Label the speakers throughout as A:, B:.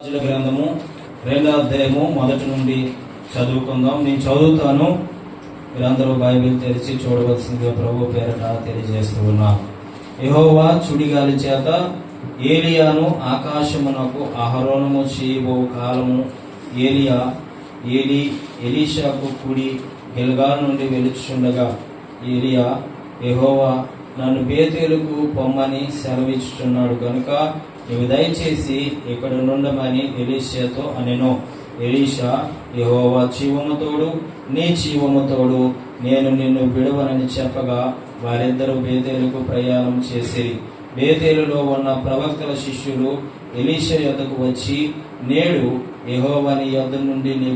A: రాజుల గ్రంథము 2వ అధ్యాయము 1 నుండి చదువుకుందాం. నేను చదువుతాను, మీరందరూ బైబిల్ తెరిచి చూడవలసిందిగా ప్రభు పేరట తెలియజేస్తూ ఉన్నాను. యెహోవా సుడిగాలి చేత ఏలియాను ఆకాశమునకు ఆరోహణము చేయబో కాలము ఎలీషాకు కుడి గిల్గాలు నుండి వెలుచుండగా ఏలియా, యెహోవా నన్ను బేతేలుకు పొమ్మని సెలవిచ్చుచున్నాడు కనుక నీవు దయచేసి ఇక్కడ నుండమని ఎలీషాతో అనెను. ఎలీషా, యెహోవా జీవముతోడు నీ జీవముతోడు నేను నిన్ను విడవనని చెప్పగా వారిద్దరూ బేతేలుకు ప్రయాణం చేసిరి. బేతేలులో ఉన్న ప్రవక్తల శిష్యులు ఎలీషా యొద్దకు వచ్చి, నేడు యెహోవా నీ యొద్ద నుండి నీ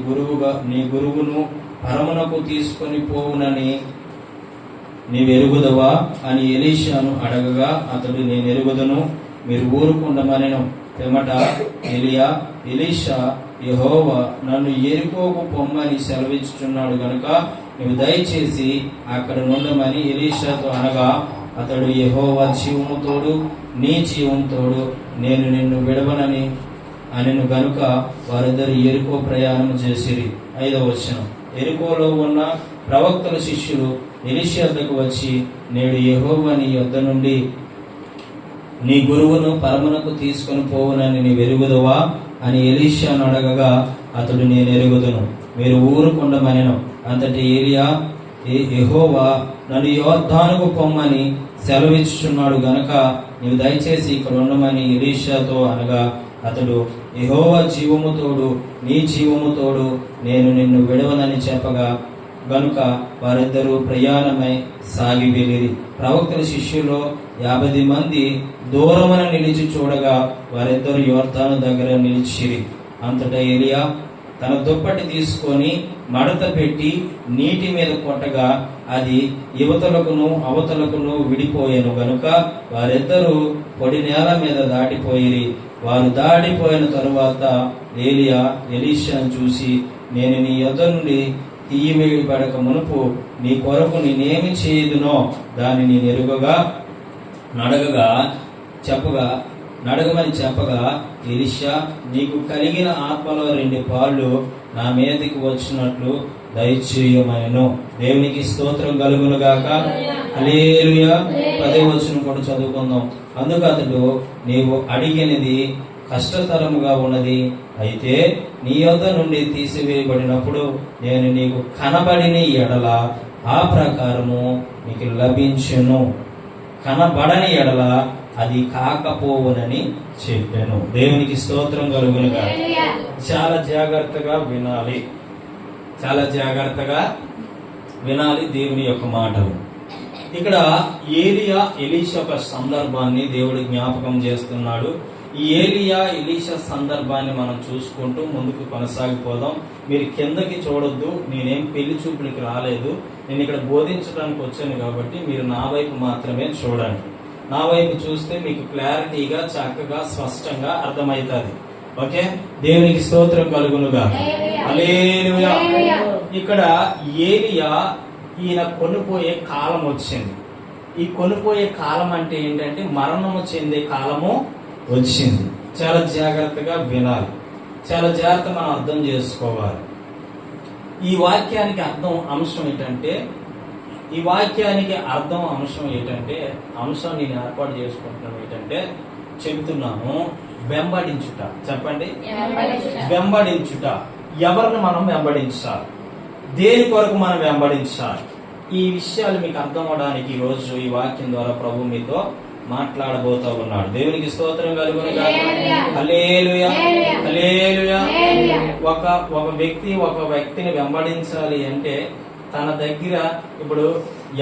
A: గురువును పరమునకు తీసుకొని పోవునని నీవెరుగుదవా అని ఎలీషాను అడగగా అతడు, నేను ఎరుగుదును, మీరు ఊరుకుండమనెను. పిమ్మట ఎలీషా, యెహోవా నన్ను యెరికోకు పొమ్మని సెలవిచ్చుచున్నాడు గనుక నువ్వు దయచేసి అక్కడ నుండమని ఎలీషాతో అనగా అతడు, యెహోవా జీవముతోడు నీ జీవంతోడు నేను నిన్ను విడవనని అనెను గనుక వారిద్దరు యెరికో ప్రయాణం చేసిరి. 5వ వచనం. యెరికోలో ఉన్న ప్రవక్తల శిష్యులు ఎలీషా వద్దకు వచ్చి, నేడు యెహోవా నీ యొద్ద నుండి నీ గురువును పరమునకు తీసుకొని పోవునని నీవెరుగుదువా అని ఎలీషాను అడగగా అతడు, నేను ఎరుగుదును, మీరు ఊరుకుండమనెను. అంతటి ఏలియా, యెహోవా నన్ను యోర్దానుకు పొమ్మని సెలవిచ్చుచున్నాడు గనక నీవు దయచేసి ఇక్కడ ఉండమని ఎలీషాతో అనగా అతడు, యెహోవా జీవముతోడు నీ జీవముతోడు నేను నిన్ను విడవనని చెప్పగా గనుక వారిద్దరూ ప్రయాణమై సాగి వెళ్ళిరి. ప్రవక్తల శిష్యులో 50 మంది దూరమున నిలిచి చూడగా వారిద్దరు యోర్దాను దగ్గర నిలిచిరి. అంతటా ఏలియా తన దుప్పటి తీసుకొని మడత పెట్టి నీటి మీద కొట్టగా అది యువతలకును అవతలకును విడిపోయాను గనుక వారిద్దరూ పొడి నేల మీద దాటిపోయిరి. వారు దాటిపోయిన తరువాత ఏలియా ఎలీషాను చూసి, నేను నీ యొద్ద నుండి తీయవేయబడక మునుపు నీ కొరకు నేనేమి చేయుదునో దాన్ని నేను ఎరుగగా నడగమని చెప్పగా ఎలీషా, నీకు కలిగిన ఆత్మలో 2 పాళ్ళు నా మీదకి వచ్చినట్లు దయచేయమనెను. దేవునికి స్తోత్రం కలుగును గాక. హల్లెలూయా. 10వ వచనం కూడా చదువుకుందాం. అందుకు అతడు, నీవు అడిగినది కష్టతరముగా ఉన్నది, అయితే నీ యొద్ద నుండి తీసివేయబడినప్పుడు నేను నీకు కనబడిన ఎడల ఆ ప్రకారము నీకు లభించును, కనబడని ఎడల అది కాకపోవునని చెప్పాను. దేవునికి స్తోత్రం కలుగునుగా. చాలా జాగ్రత్తగా వినాలి దేవుని యొక్క మాటలు. ఇక్కడ ఎలీషా ఒక సందర్భాన్ని దేవుడు జ్ఞాపకం చేస్తున్నాడు. ఈ ఎలీషా సందర్భాన్ని మనం చూసుకుంటూ ముందుకు కొనసాగిపోదాం. మీరు కిందకి చూడొద్దు, నేనేం పెళ్లి చూపులకి రాలేదు, నేను ఇక్కడ బోధించడానికి వచ్చాను కాబట్టి మీరు నా వైపు మాత్రమే చూడండి. నా వైపు చూస్తే మీకు క్లారిటీగా చక్కగా స్పష్టంగా అర్థమవుతుంది. ఓకే, దేవునికి స్తోత్రం కలుగునుగా. హల్లెలూయా. ఇక్కడ ఏలియా ఈయన కొనిపోయే కాలం వచ్చింది. ఈ కొనిపోయే కాలం అంటే ఏంటంటే మరణము చెందే కాలము వచ్చింది. చాలా జాగ్రత్తగా వినాలి, చాలా జాగ్రత్తగా మనం అర్థం చేసుకోవాలి. ఈ వాక్యానికి అంశం ఏంటంటే అంశం నేను ఏర్పాటు చేసుకుంటున్నాను ఏంటంటే చెబుతున్నాను, వెంబడించుట. చెప్పండి, వెంబడించుట. ఎవరిని మనం వెంబడించాలి, దేని కొరకు మనం వెంబడించాలి, ఈ విషయాలు మీకు అర్థం అవడానికి ఈ రోజు ఈ వాక్యం ద్వారా ప్రభు మీతో మాట్లాడబోతా ఉన్నాడు. దేవునికి స్తోత్రం కలుగును గాక. హల్లెలూయా. హల్లెలూయా. ఒక వ్యక్తిని వెంబడించాలి అంటే తన దగ్గర ఇప్పుడు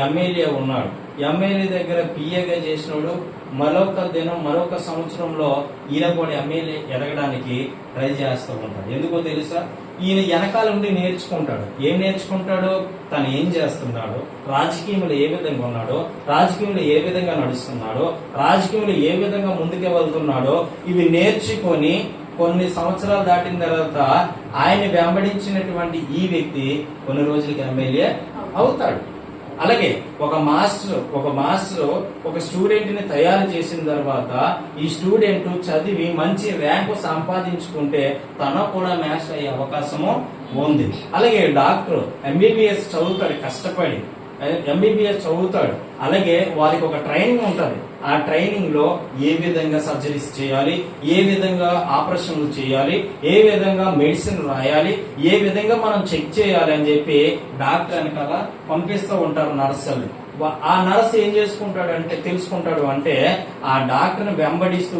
A: ఎమ్మెల్యే ఉన్నాడు, ఎమ్మెల్యే దగ్గర పిఏగా చేసినోడు మరొక సంవత్సరంలో ఈయన కూడా ఎమ్మెల్యే ఎదగడానికి ట్రై చేస్తూ ఉంటాడు. ఎందుకో తెలుసా? ఈయన వెనకాల ఉండి నేర్చుకుంటాడు. ఏం నేర్చుకుంటాడు? తను ఏం చేస్తున్నాడు, రాజకీయంలో ఏ విధంగా ఉన్నాడో, రాజకీయంలో ఏ విధంగా నడుస్తున్నాడో, రాజకీయంలో ఏ విధంగా ముందుకు వెళ్తున్నాడో ఇవి నేర్చుకొని కొన్ని సంవత్సరాలు దాటిన తర్వాత ఆయన వెంబడించినటువంటి ఈ వ్యక్తి కొన్ని రోజులకి ఎమ్మెల్యే అవుతాడు. అలాగే ఒక మాస్టర్ ఒక స్టూడెంట్ ని తయారు చేసిన తర్వాత ఈ స్టూడెంట్ చదివి మంచి ర్యాంకు సంపాదించుకుంటే తన కూడా మాస్టర్ అయ్యే అవకాశము ఉంది. అలాగే డాక్టర్ ఎంబీబీఎస్ చదువుతాడు, కష్టపడి ఎంబీబీఎస్ చదువుతాడు. అలాగే వారికి ఒక ట్రైనింగ్ ఉంటది. ఆ ట్రైనింగ్ లో ఏ విధంగా సర్జరీస్ చేయాలి, ఏ విధంగా ఆపరేషన్లు చేయాలి, ఏ విధంగా మెడిసిన్ రాయాలి, ఏ విధంగా మనం చెక్ చేయాలి అని చెప్పి డాక్టర్ వెనకాల పంపిస్తూ ఉంటారు నర్సులు. ఆ నర్స్ ఏం తెలుసుకుంటాడు అంటే ఆ డాక్టర్ని వెంబడిస్తూ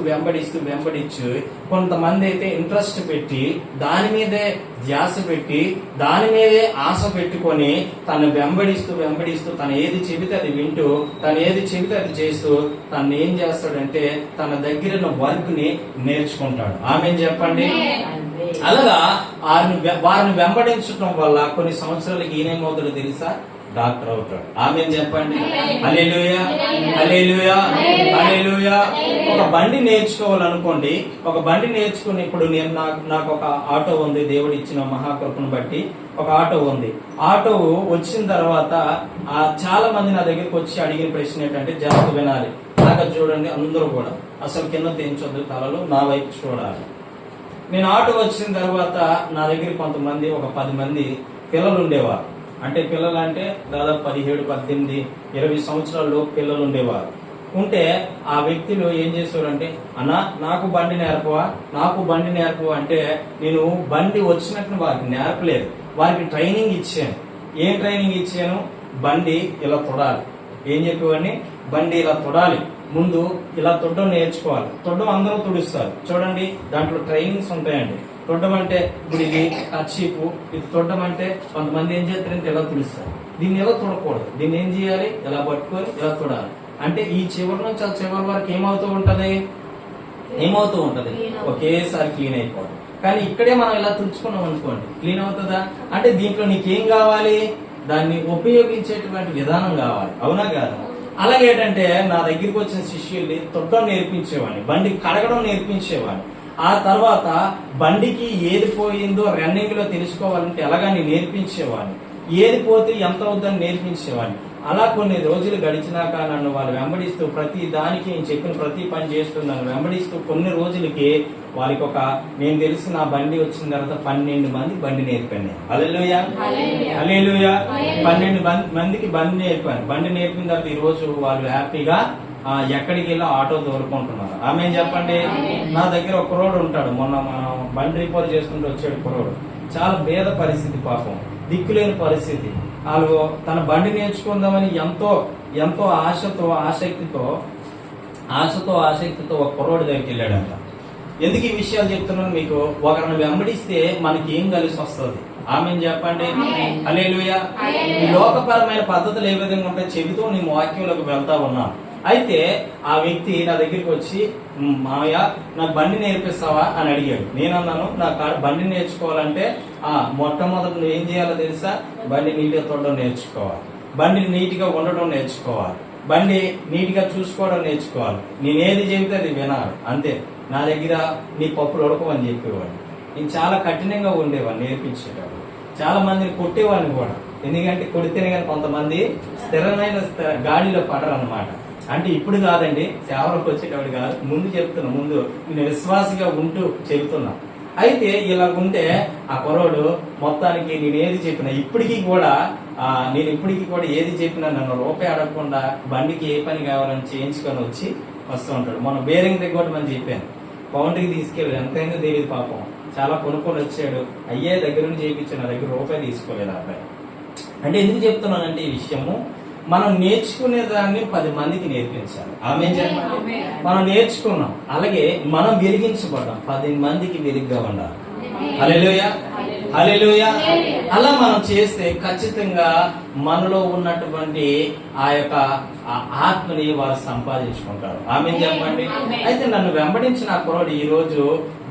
A: కొంతమంది అయితే ఇంట్రెస్ట్ పెట్టి దాని మీదే ధ్యాస పెట్టి దాని మీదే ఆశ పెట్టుకొని తను వెంబడిస్తూ తను ఏది చెబితే అది వింటూ తను ఏది చెబితే అది చేస్తూ తను ఏం చేస్తాడంటే తన దగ్గర వర్క్ ని నేర్చుకుంటాడు. ఆమె చెప్పండి. అలాగా వారిని వెంబడించడం వల్ల కొన్ని సంవత్సరాలకి ఈయనేమవుతాడో తెలుసా? డాక్టర్ అవుతాడు. ఆమె చెప్పండి. హల్లెలూయా, హల్లెలూయా, హల్లెలూయా. ఒక బండి నేర్చుకోవాలనుకోండి, ఒక బండి నేర్చుకుని ఇప్పుడు నాకు ఒక ఆటో ఉంది, దేవుడు ఇచ్చిన మహాకృపను బట్టి ఒక ఆటో ఉంది. ఆటో వచ్చిన తర్వాత చాలా మంది నా దగ్గరికి వచ్చి అడిగిన ప్రశ్న ఏంటంటే, జాగ్రత్త వినాలి, నాకు చూడండి, అందరూ కూడా అసలు కింద తెంచొద్దు, తలలు నా వైపు చూడాలి. నేను ఆటో వచ్చిన తర్వాత నా దగ్గర కొంతమంది ఒక 10 మంది పిల్లలు ఉండేవారు. అంటే పిల్లలు అంటే దాదాపు 17, 18, 20 సంవత్సరాల్లో పిల్లలు ఉండేవారు. ఉంటే ఆ వ్యక్తులు ఏం చేసేవారంటే, అన్నా నాకు బండి నేర్పవా అంటే నేను బండి వచ్చినట్టు వారికి నేర్పలేదు, వారికి ట్రైనింగ్ ఇచ్చాను. ఏం ట్రైనింగ్ ఇచ్చాను? బండి ఇలా తొడాలి. ఏం చెప్పేవాడిని? బండి ఇలా తొడాలి, ముందు ఇలా తొడ్డం నేర్చుకోవాలి. తొడ్డం అందరూ తుడుస్తారు చూడండి, దాంట్లో ట్రైనింగ్స్ ఉంటాయండి. తొడ్డం అంటే ఇప్పుడు ఇది కర్చీపు, ఇది తొడ్డం అంటే కొంతమంది ఏం చేస్తారంటే ఇలా తుడుస్తారు. దీన్ని ఎలా తొడకూడదు, దీన్ని ఏం చేయాలి? ఇలా పట్టుకొని ఇలా తొడాలి. అంటే ఈ చివరి నుంచి ఆ చివరి వరకు ఏమవుతూ ఉంటది? ఒకేసారి క్లీన్ అయిపోవడం. కానీ ఇక్కడే మనం ఇలా తుడుచుకున్నాం అనుకోండి, క్లీన్ అవుతుందా? అంటే దీంట్లో నీకేం కావాలి? దాన్ని ఉపయోగించేటువంటి విధానం కావాలి. అవునా కాదా? అలాగే ఏంటంటే నా దగ్గరికి వచ్చిన శిష్యుల్ని తొట్టం నేర్పించేవాడిని, బండి కడగడం నేర్పించేవాడిని. ఆ తర్వాత బండికి ఏది పోయిందో రన్నింగ్ లో తెలుసుకోవాలంటే ఎలాగని నేర్పించేవాడిని, ఏది పోతే ఎంత అవుతుందని నేర్పించేవాడిని. అలా కొన్ని రోజులు గడిచినాక నన్ను వాళ్ళు వెంబడిస్తూ ప్రతి దానికి నేను చెప్పిన ప్రతి పని చేస్తూ నన్ను వెంబడిస్తూ కొన్ని రోజులకి వాళ్ళకి నేను తెలిసి నా బండి వచ్చిన తర్వాత 12 మంది బండి నేర్పాను. హల్లెలూయా, హల్లెలూయా. 12 మందికి బండి నేర్పాను. బండి నేర్పిన తర్వాత ఈ రోజు వాళ్ళు హ్యాపీగా ఎక్కడికి వెళ్ళి ఆటో దొరుకుంటున్నారు. ఆమె చెప్పండి. నా దగ్గర ఒక కుర్రోడు ఉంటాడు, మొన్న మనం బండి రిపేర్ చేసుకుంటూ వచ్చాడు కుర్రోడు. చాలా భేద పరిస్థితి, పాపం దిక్కులేని పరిస్థితి. వాళ్ళు తన బండి నేర్చుకుందామని ఎంతో ఆశతో ఆసక్తితో ఒక కుర్రోడి దగ్గరికి వెళ్ళాడంట. ఎందుకు ఈ విషయాలు చెప్తున్నాను మీకు? ఒకరిని వెంబడిస్తే మనకి ఏం కలిసి వస్తుంది? ఆమె చెప్పండి. హల్లెలూయా. ఈ లోకపరమైన పద్ధతులు ఏ విధంగా ఉంటాయి చెబుతూ నీ వాక్యంలోకి వెళ్తా ఉన్నా. అయితే ఆ వ్యక్తి నా దగ్గరికి వచ్చి, మామయ్య నాకు బండి నేర్పిస్తావా అని అడిగాడు. నేనన్నాను, నాకు బండి నేర్చుకోవాలంటే మొట్టమొదటి నువ్వు ఏం చేయాలో తెలుసా? బండి నీట్గా తొడడం నేర్చుకోవాలి, బండి నీట్గా ఉండడం నేర్చుకోవాలి, బండి నీట్గా చూసుకోవడం నేర్చుకోవాలి. నేనేది చెబితే అది వినాలి, అంతే. నా దగ్గర నీ పప్పులు ఉడకమని చెప్పేవాడు. నేను చాలా కఠినంగా ఉండేవాడిని నేర్పించేటప్పుడు. చాలా మందిని కొట్టేవాడిని కూడా, ఎందుకంటే కొడితేనే కానీ కొంతమంది స్థిరమైన గాడిలో పడరు అన్నమాట. అంటే ఇప్పుడు కాదండి, సేవలకు వచ్చేటప్పుడు కాదు, ముందు చెప్తున్నా, ముందు నేను విశ్వాసిగా ఉంటూ చెబుతున్నా. అయితే ఇలా ఉంటే ఆ కుర్రోడు మొత్తానికి నేను ఏది చెప్పినా ఇప్పటికీ కూడా ఏది చెప్పినా నన్ను రూపాయి అడగకుండా బండికి ఏ పని కావాలని చేయించుకొని వస్తూ ఉంటాడు. మనం బేరింగ్ దగ్గర మనం చెప్పాను, పౌండ్కి తీసుకెళ్ళి ఎంతైందో తెలియదు పాపం, చాలా కొనుక్కొని వచ్చాడు. అయ్యే దగ్గర నుంచి చేయించాను, నా దగ్గర రూపాయి తీసుకోలేదు అబ్బాయి. అంటే ఎందుకు చెప్తున్నానంటే ఈ విషయము, మనం నేర్చుకునే దాన్ని 10 మందికి నేర్పించాలి. ఆమె చెప్పండి. మనం నేర్చుకున్నాం, అలాగే మనం వెలిగించబడ్డాం, 10 మందికి వెలుగుగా ఉండాలి. హల్లెలూయా, హల్లెలూయా. అలా మనం చేస్తే ఖచ్చితంగా మనలో ఉన్నటువంటి ఆ యొక్క ఆత్మని వారు సంపాదించుకుంటారు. ఆమె చెప్పండి. అయితే నన్ను వెంబడించిన ఆ కుర్రాడు ఈ రోజు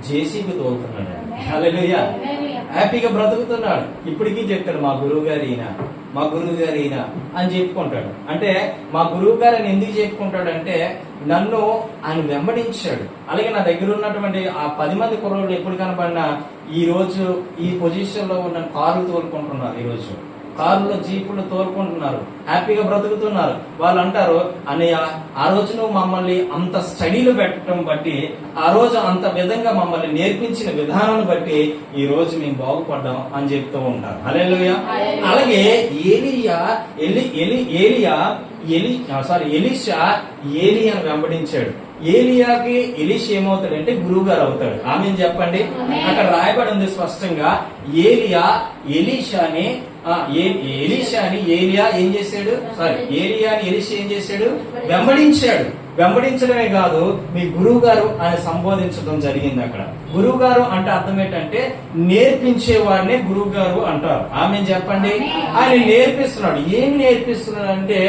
A: జేసీబీ తోలుతున్నాడు. హల్లెలూయా. హ్యాపీగా బ్రతుకుతున్నాడు. ఇప్పటికీ చెప్తాడు, మా గురువు గారు ఈయన అని చెప్పుకుంటాడు. అంటే మా గురువు గారు అని ఎందుకు చెప్పుకుంటాడంటే నన్ను ఆయన వెంబడించాడు. అలాగే నా దగ్గర ఉన్నటువంటి ఆ 10 మంది కుర్రోళ్ళు ఎప్పుడు కనబడినా ఈ రోజు ఈ పొజిషన్ లో ఉన్న కార్లు తోలుకుంటున్నారు. ఈ రోజు కారులో జీపులు తోలుకుంటున్నారు, హ్యాపీగా బ్రతుకుతున్నారు. వాళ్ళు అంటారు, అన్నయ్య ఆ రోజు నువ్వు మమ్మల్ని అంత స్టడీలు పెట్టడం బట్టి, ఆ రోజు అంత విధంగా మమ్మల్ని నేర్పించిన విధానాన్ని బట్టి ఈ రోజు మేము బాగుపడ్డాం అని చెప్తూ ఉంటారు. హల్లెలూయా. అలాగే ఎలీషా ఏలియాను వెంబడించాడు. ఏలియాకి ఎలీషా ఏమవుతాడంటే గురువు గారు అవుతాడు. ఆమె చెప్పండి. అక్కడ రాయబడి ఉంది స్పష్టంగా, ఎలీషాని ఏలియా ఏం చేశాడు, ఏలియాని ఎలీషా ఏం చేశాడు, వెంబడించాడు. వెంబడించడమే కాదు, మీ గురువు గారు అని సంబోధించడం జరిగింది. అక్కడ గురువు గారు అంటే అర్థం ఏంటంటే నేర్పించేవాడినే గురువు గారు అంటారు. ఆమె చెప్పండి. ఆయన నేర్పిస్తున్నాడు. ఏమి నేర్పిస్తున్నాడు అంటే,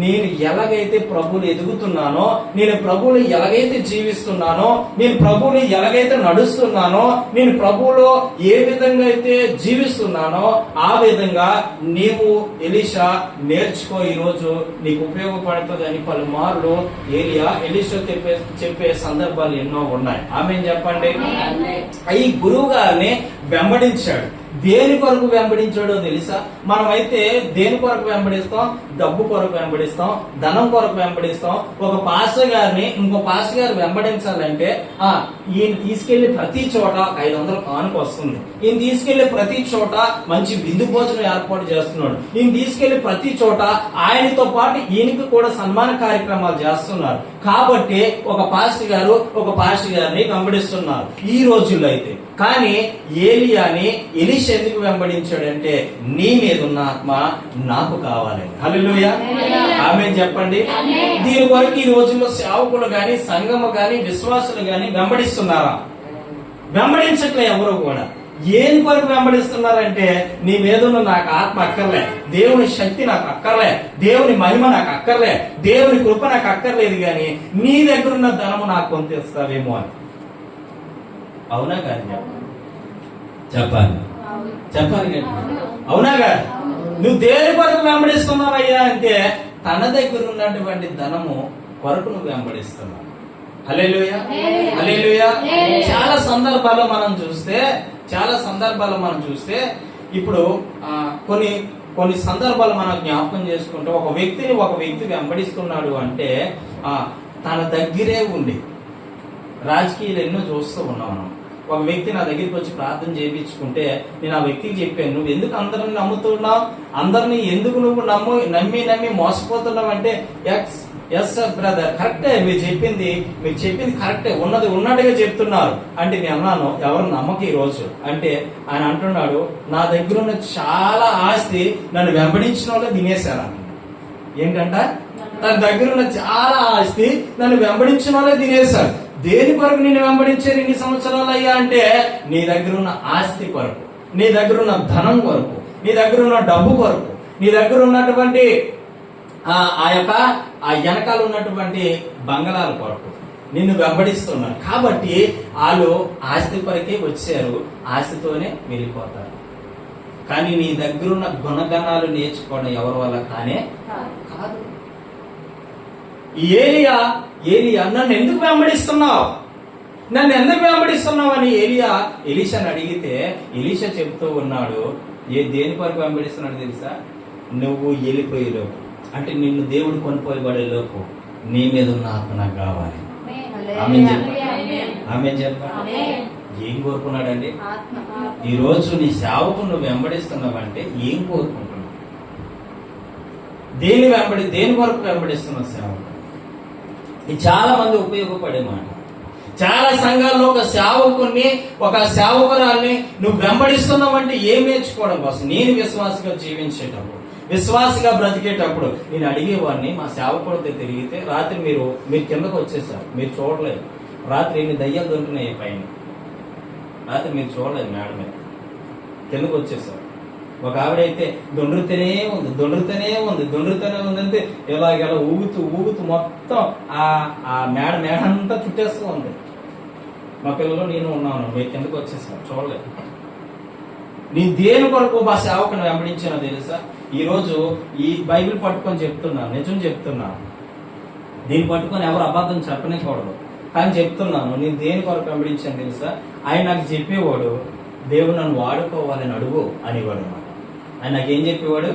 A: నేను ఎలాగైతే ప్రభువులు ఎదుగుతున్నానో, నేను ప్రభువులు ఎలాగైతే జీవిస్తున్నానో, నేను ప్రభువులు ఎలాగైతే నడుస్తున్నానో, నేను ప్రభువులో ఏ విధంగా అయితే జీవిస్తున్నానో ఆ విధంగా నీవు ఎలీషా నేర్చుకో, ఈ రోజు నీకు ఉపయోగపడుతుంది అని పలుమార్లు ఎలీషా చెప్పే సందర్భాలు ఎన్నో ఉన్నాయి. ఆమె చెప్పండి. ఈ గురువు గారిని వెంబడించాడు. దేని కొరకు వెంబడించాడో తెలుసా? మనమైతే దేని కొరకు వెంబడిస్తాం? డబ్బు కొరకు వెంబడిస్తాం, ధనం కొరకు వెంబడిస్తాం. ఒక పాస్టర్ గారిని ఇంకో పాస్టర్ గారు వెంబడించాలంటే ఈయన తీసుకెళ్లి ప్రతి చోట 500 కానుక వస్తుంది, ఈయన తీసుకెళ్లి ప్రతి చోట మంచి విందు భోజనం ఏర్పాటు చేస్తున్నాడు, ఈయన తీసుకెళ్లి ప్రతి చోట ఆయనతో పాటు ఈయనకి కూడా సన్మాన కార్యక్రమాలు చేస్తున్నారు. కాబట్టి ఒక పాస్టర్ గారిని వెంబడిస్తున్నారు ఈ రోజుల్లో అయితే. కానీ ఏలియాని ఎలీషా ఎందుకు వెంబడించాడంటే, నీ మీద ఉన్న ఆత్మ నాకు కావాలని. హల్లెలూయా. ఆమేన్ చెప్పండి. దీని వరకు ఈ రోజుల్లో సేవకులు గాని, సంఘము గాని, విశ్వాసులు గాని వెంబడిస్తున్నారా? వెంబడించట్లే ఎవరు కూడా. ఏం కొరకు వెంబడిస్తున్నారంటే, నీ మీద ఉన్న నాకు ఆత్మ అక్కర్లే, దేవుని శక్తి నాకు అక్కర్లే, దేవుని మహిమ నాకు అక్కర్లే, దేవుని కృప నాకు అక్కర్లేదు, గాని నీ దగ్గర ఉన్న ధనము నాకు పొందిస్తావేమో అని. అవునా కాదు? చెప్పాలి అవునా కాదు? నువ్వు దేని కొరకు వెంబడిస్తున్నావయ్యా అంటే, తన దగ్గర ఉన్నటువంటి ధనము కొరకు నువ్వు వెంబడిస్తున్నావు. హల్లెలూయా. హల్లెలూయా. చాలా సందర్భాల్లో మనం చూస్తే ఇప్పుడు కొన్ని సందర్భాలు మనం జ్ఞాపకం చేసుకుంటే, ఒక వ్యక్తి వెంబడిస్తున్నాడు అంటే తన దగ్గరే ఉండి, రాజకీయాలు ఎన్నో చూస్తూ ఉన్నాం మనం. ఒక వ్యక్తి నా దగ్గరికి వచ్చి ప్రార్థన చేయించుకుంటే, నేను ఆ వ్యక్తికి చెప్పాను, నువ్వు ఎందుకు అందరిని నమ్ముతున్నావు, అందరినీ ఎందుకు నువ్వు నమ్మి మోసపోతున్నావు అంటే, ఎస్ బ్రదర్, కరెక్టే, మీరు చెప్పింది కరెక్టే, ఉన్నది ఉన్నట్టుగా చెప్తున్నారు అంటే. నేను అన్నాను, ఎవరు నమ్మక ఈ రోజు అంటే. ఆయన అంటున్నాడు, నా దగ్గర ఉన్న చాలా ఆస్తి నన్ను వెంబడించిన వాళ్ళే తినేశారు. ఏంటంట? తన దగ్గర ఉన్న చాలా ఆస్తి నన్ను వెంబడించిన వాళ్ళే తినేశారు. దేని కొరకు నిన్ను వెంబడించారు ఇన్ని సంవత్సరాలు అయ్యా అంటే, నీ దగ్గర ఉన్న ఆస్తి కొరకు, నీ దగ్గర ఉన్న ధనం కొరకు, నీ దగ్గర ఉన్న డబ్బు కొరకు, నీ దగ్గర ఉన్నటువంటి ఆ వెనకాల ఉన్నటువంటి బంగళాల కొరకు నిన్ను వెంబడిస్తున్నారు. కాబట్టి వాళ్ళు ఆస్తి కొరకే వచ్చారు, ఆస్తితోనే వెళ్ళిపోతారు. కానీ నీ దగ్గరున్న గుణగణాలు నేర్చుకోవడం ఎవరి వల్ల కానే కాదు. ఏలియా నన్ను ఎందుకు వెంబడిస్తున్నావు అని ఎలీషాని అడిగితే, ఎలీషా చెప్తూ ఉన్నాడు, దేని కొరకు వెంబడిస్తున్నాడు తెలుసా? నువ్వు వెళ్ళిపోయేలోపు, అంటే నిన్ను దేవుడు కొనిపోయబడే లోపు నీ మీద ఉన్న ఆత్మ నాకు కావాలి. ఆమె చెప్పండి. ఏం కోరుకున్నాడండి? ఈ రోజు నీ సేవకు నువ్వు వెంబడిస్తున్నావంటే ఏం కోరుకుంటున్నావు? దేని కొరకు వెంబడిస్తున్నావు సేవకు? ఇది చాలా మంది ఉపయోగపడే మాట. చాలా సంఘాల్లో ఒక సేవకురాల్ని నువ్వు వెంబడిస్తున్నావంటే ఏం నేర్చుకోవడం కోసం? నేను విశ్వాసగా జీవించేటప్పుడు, విశ్వాసగా బ్రతికేటప్పుడు నేను అడిగేవాడిని, మా సేవకుడితో తిరిగితే, రాత్రి మీరు కిందకు వచ్చేసారు, మీరు చూడలేదు, రాత్రి ఎన్ని దయ్యాలు దొరుకుతున్నాయి పైన, రాత్రి మీరు చూడలేదు, మేడ మీద కిందకు వచ్చేసారు. ఒక ఆవిడైతే దొండుతూనే ఉంది అంటే ఇలా ఊగుతూ మొత్తం ఆ మేడ అంతా చుట్టేస్తూ ఉంది. మా పిల్లలు నేను ఉన్నాను, మీరు కిందకు వచ్చేసాను, చూడలేదు. నేను దేని కొరకు మా సేవకుని వెంబడించానో తెలుసా? ఈ రోజు ఈ బైబిల్ పట్టుకొని చెప్తున్నాను, నిజం చెప్తున్నాను. దీన్ని పట్టుకొని ఎవరు అబద్ధం చెప్పనేకూడదు, కానీ చెప్తున్నాను. నేను దేని కొరకు వెంబడించాను తెలుసా? ఆయన నాకు చెప్పేవాడు, దేవుడు నన్ను వాడుకోవాలని అడుగు అనేవాడు అన్నమాట. ఆయన నాకేం చెప్పేవాడు?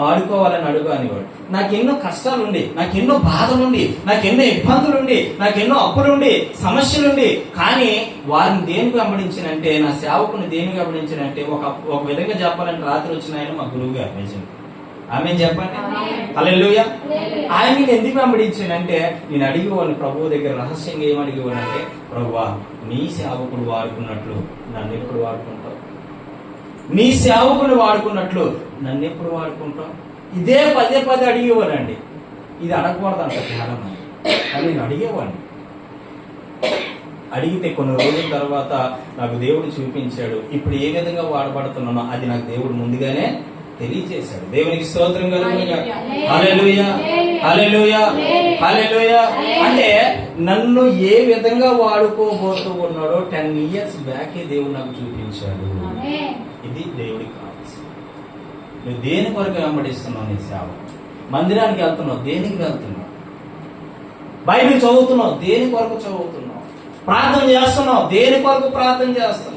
A: ఆడుకోవాలని అడుగు అనేవాడు. నాకెన్నో కష్టాలుండి, నాకెన్నో బాధలుండి, నాకెన్నో ఇబ్బందులుండి, నాకెన్నో అప్పులుండి, సమస్యలుండి, కానీ వారిని దేనికి వెంబడించినంటే, నా సేవకుని దేనికి వెంబడించినంటే, ఒక విధంగా చెప్పాలంటే రాత్రి వచ్చిన ఆయన మా గురువు గారు నిజం. ఆమె చెప్పండి హల్లెలూయా. ఆయన నేను ఎందుకు వెంబడించానంటే, నేను అడిగేవాడిని ప్రభువు దగ్గర రహస్యంగా ఏమడిగేవాడంటే, ప్రభువా నీ సేవకుడు వాడుకున్నట్లు నన్ను ఎప్పుడు వాడుకుంటావు? నీ సేవకుని వాడుకున్నట్లు నన్ను ఎప్పుడు వాడుకుంటావు? ఇదే పదే పదే అడిగేవాడండి. ఇది అడగకూడదు అంట చాలా మంది, కానీ నేను అడిగేవాడిని. అడిగితే కొన్ని రోజుల తర్వాత నాకు దేవుడు చూపించాడు. ఇప్పుడు ఏ విధంగా వాడబడుతున్నానో అది నాకు దేవుడు ముందుగానే తెలియజేశాడు. దేవునికి స్తోత్రం కలుగునుగా. హల్లెలూయా హల్లెలూయా హల్లెలూయా. అంటే నన్ను ఏ విధంగా వాడుకోబోతూ ఉన్నాడో 10 years బ్యాకే దేవుడు నాకు చూపించాడు. ఇది దేవుడికి కావాల్సింది. నువ్వు దేని కొరకు వెంబడిస్తున్నావు? నీ సేవ. మందిరానికి వెళ్తున్నావు, దేనికి వెళ్తున్నావు? బైబిల్ చదువుతున్నావు, దేని కొరకు చదువుతున్నావు? ప్రార్థన చేస్తున్నావు, దేని కొరకు ప్రార్థన చేస్తున్నావు?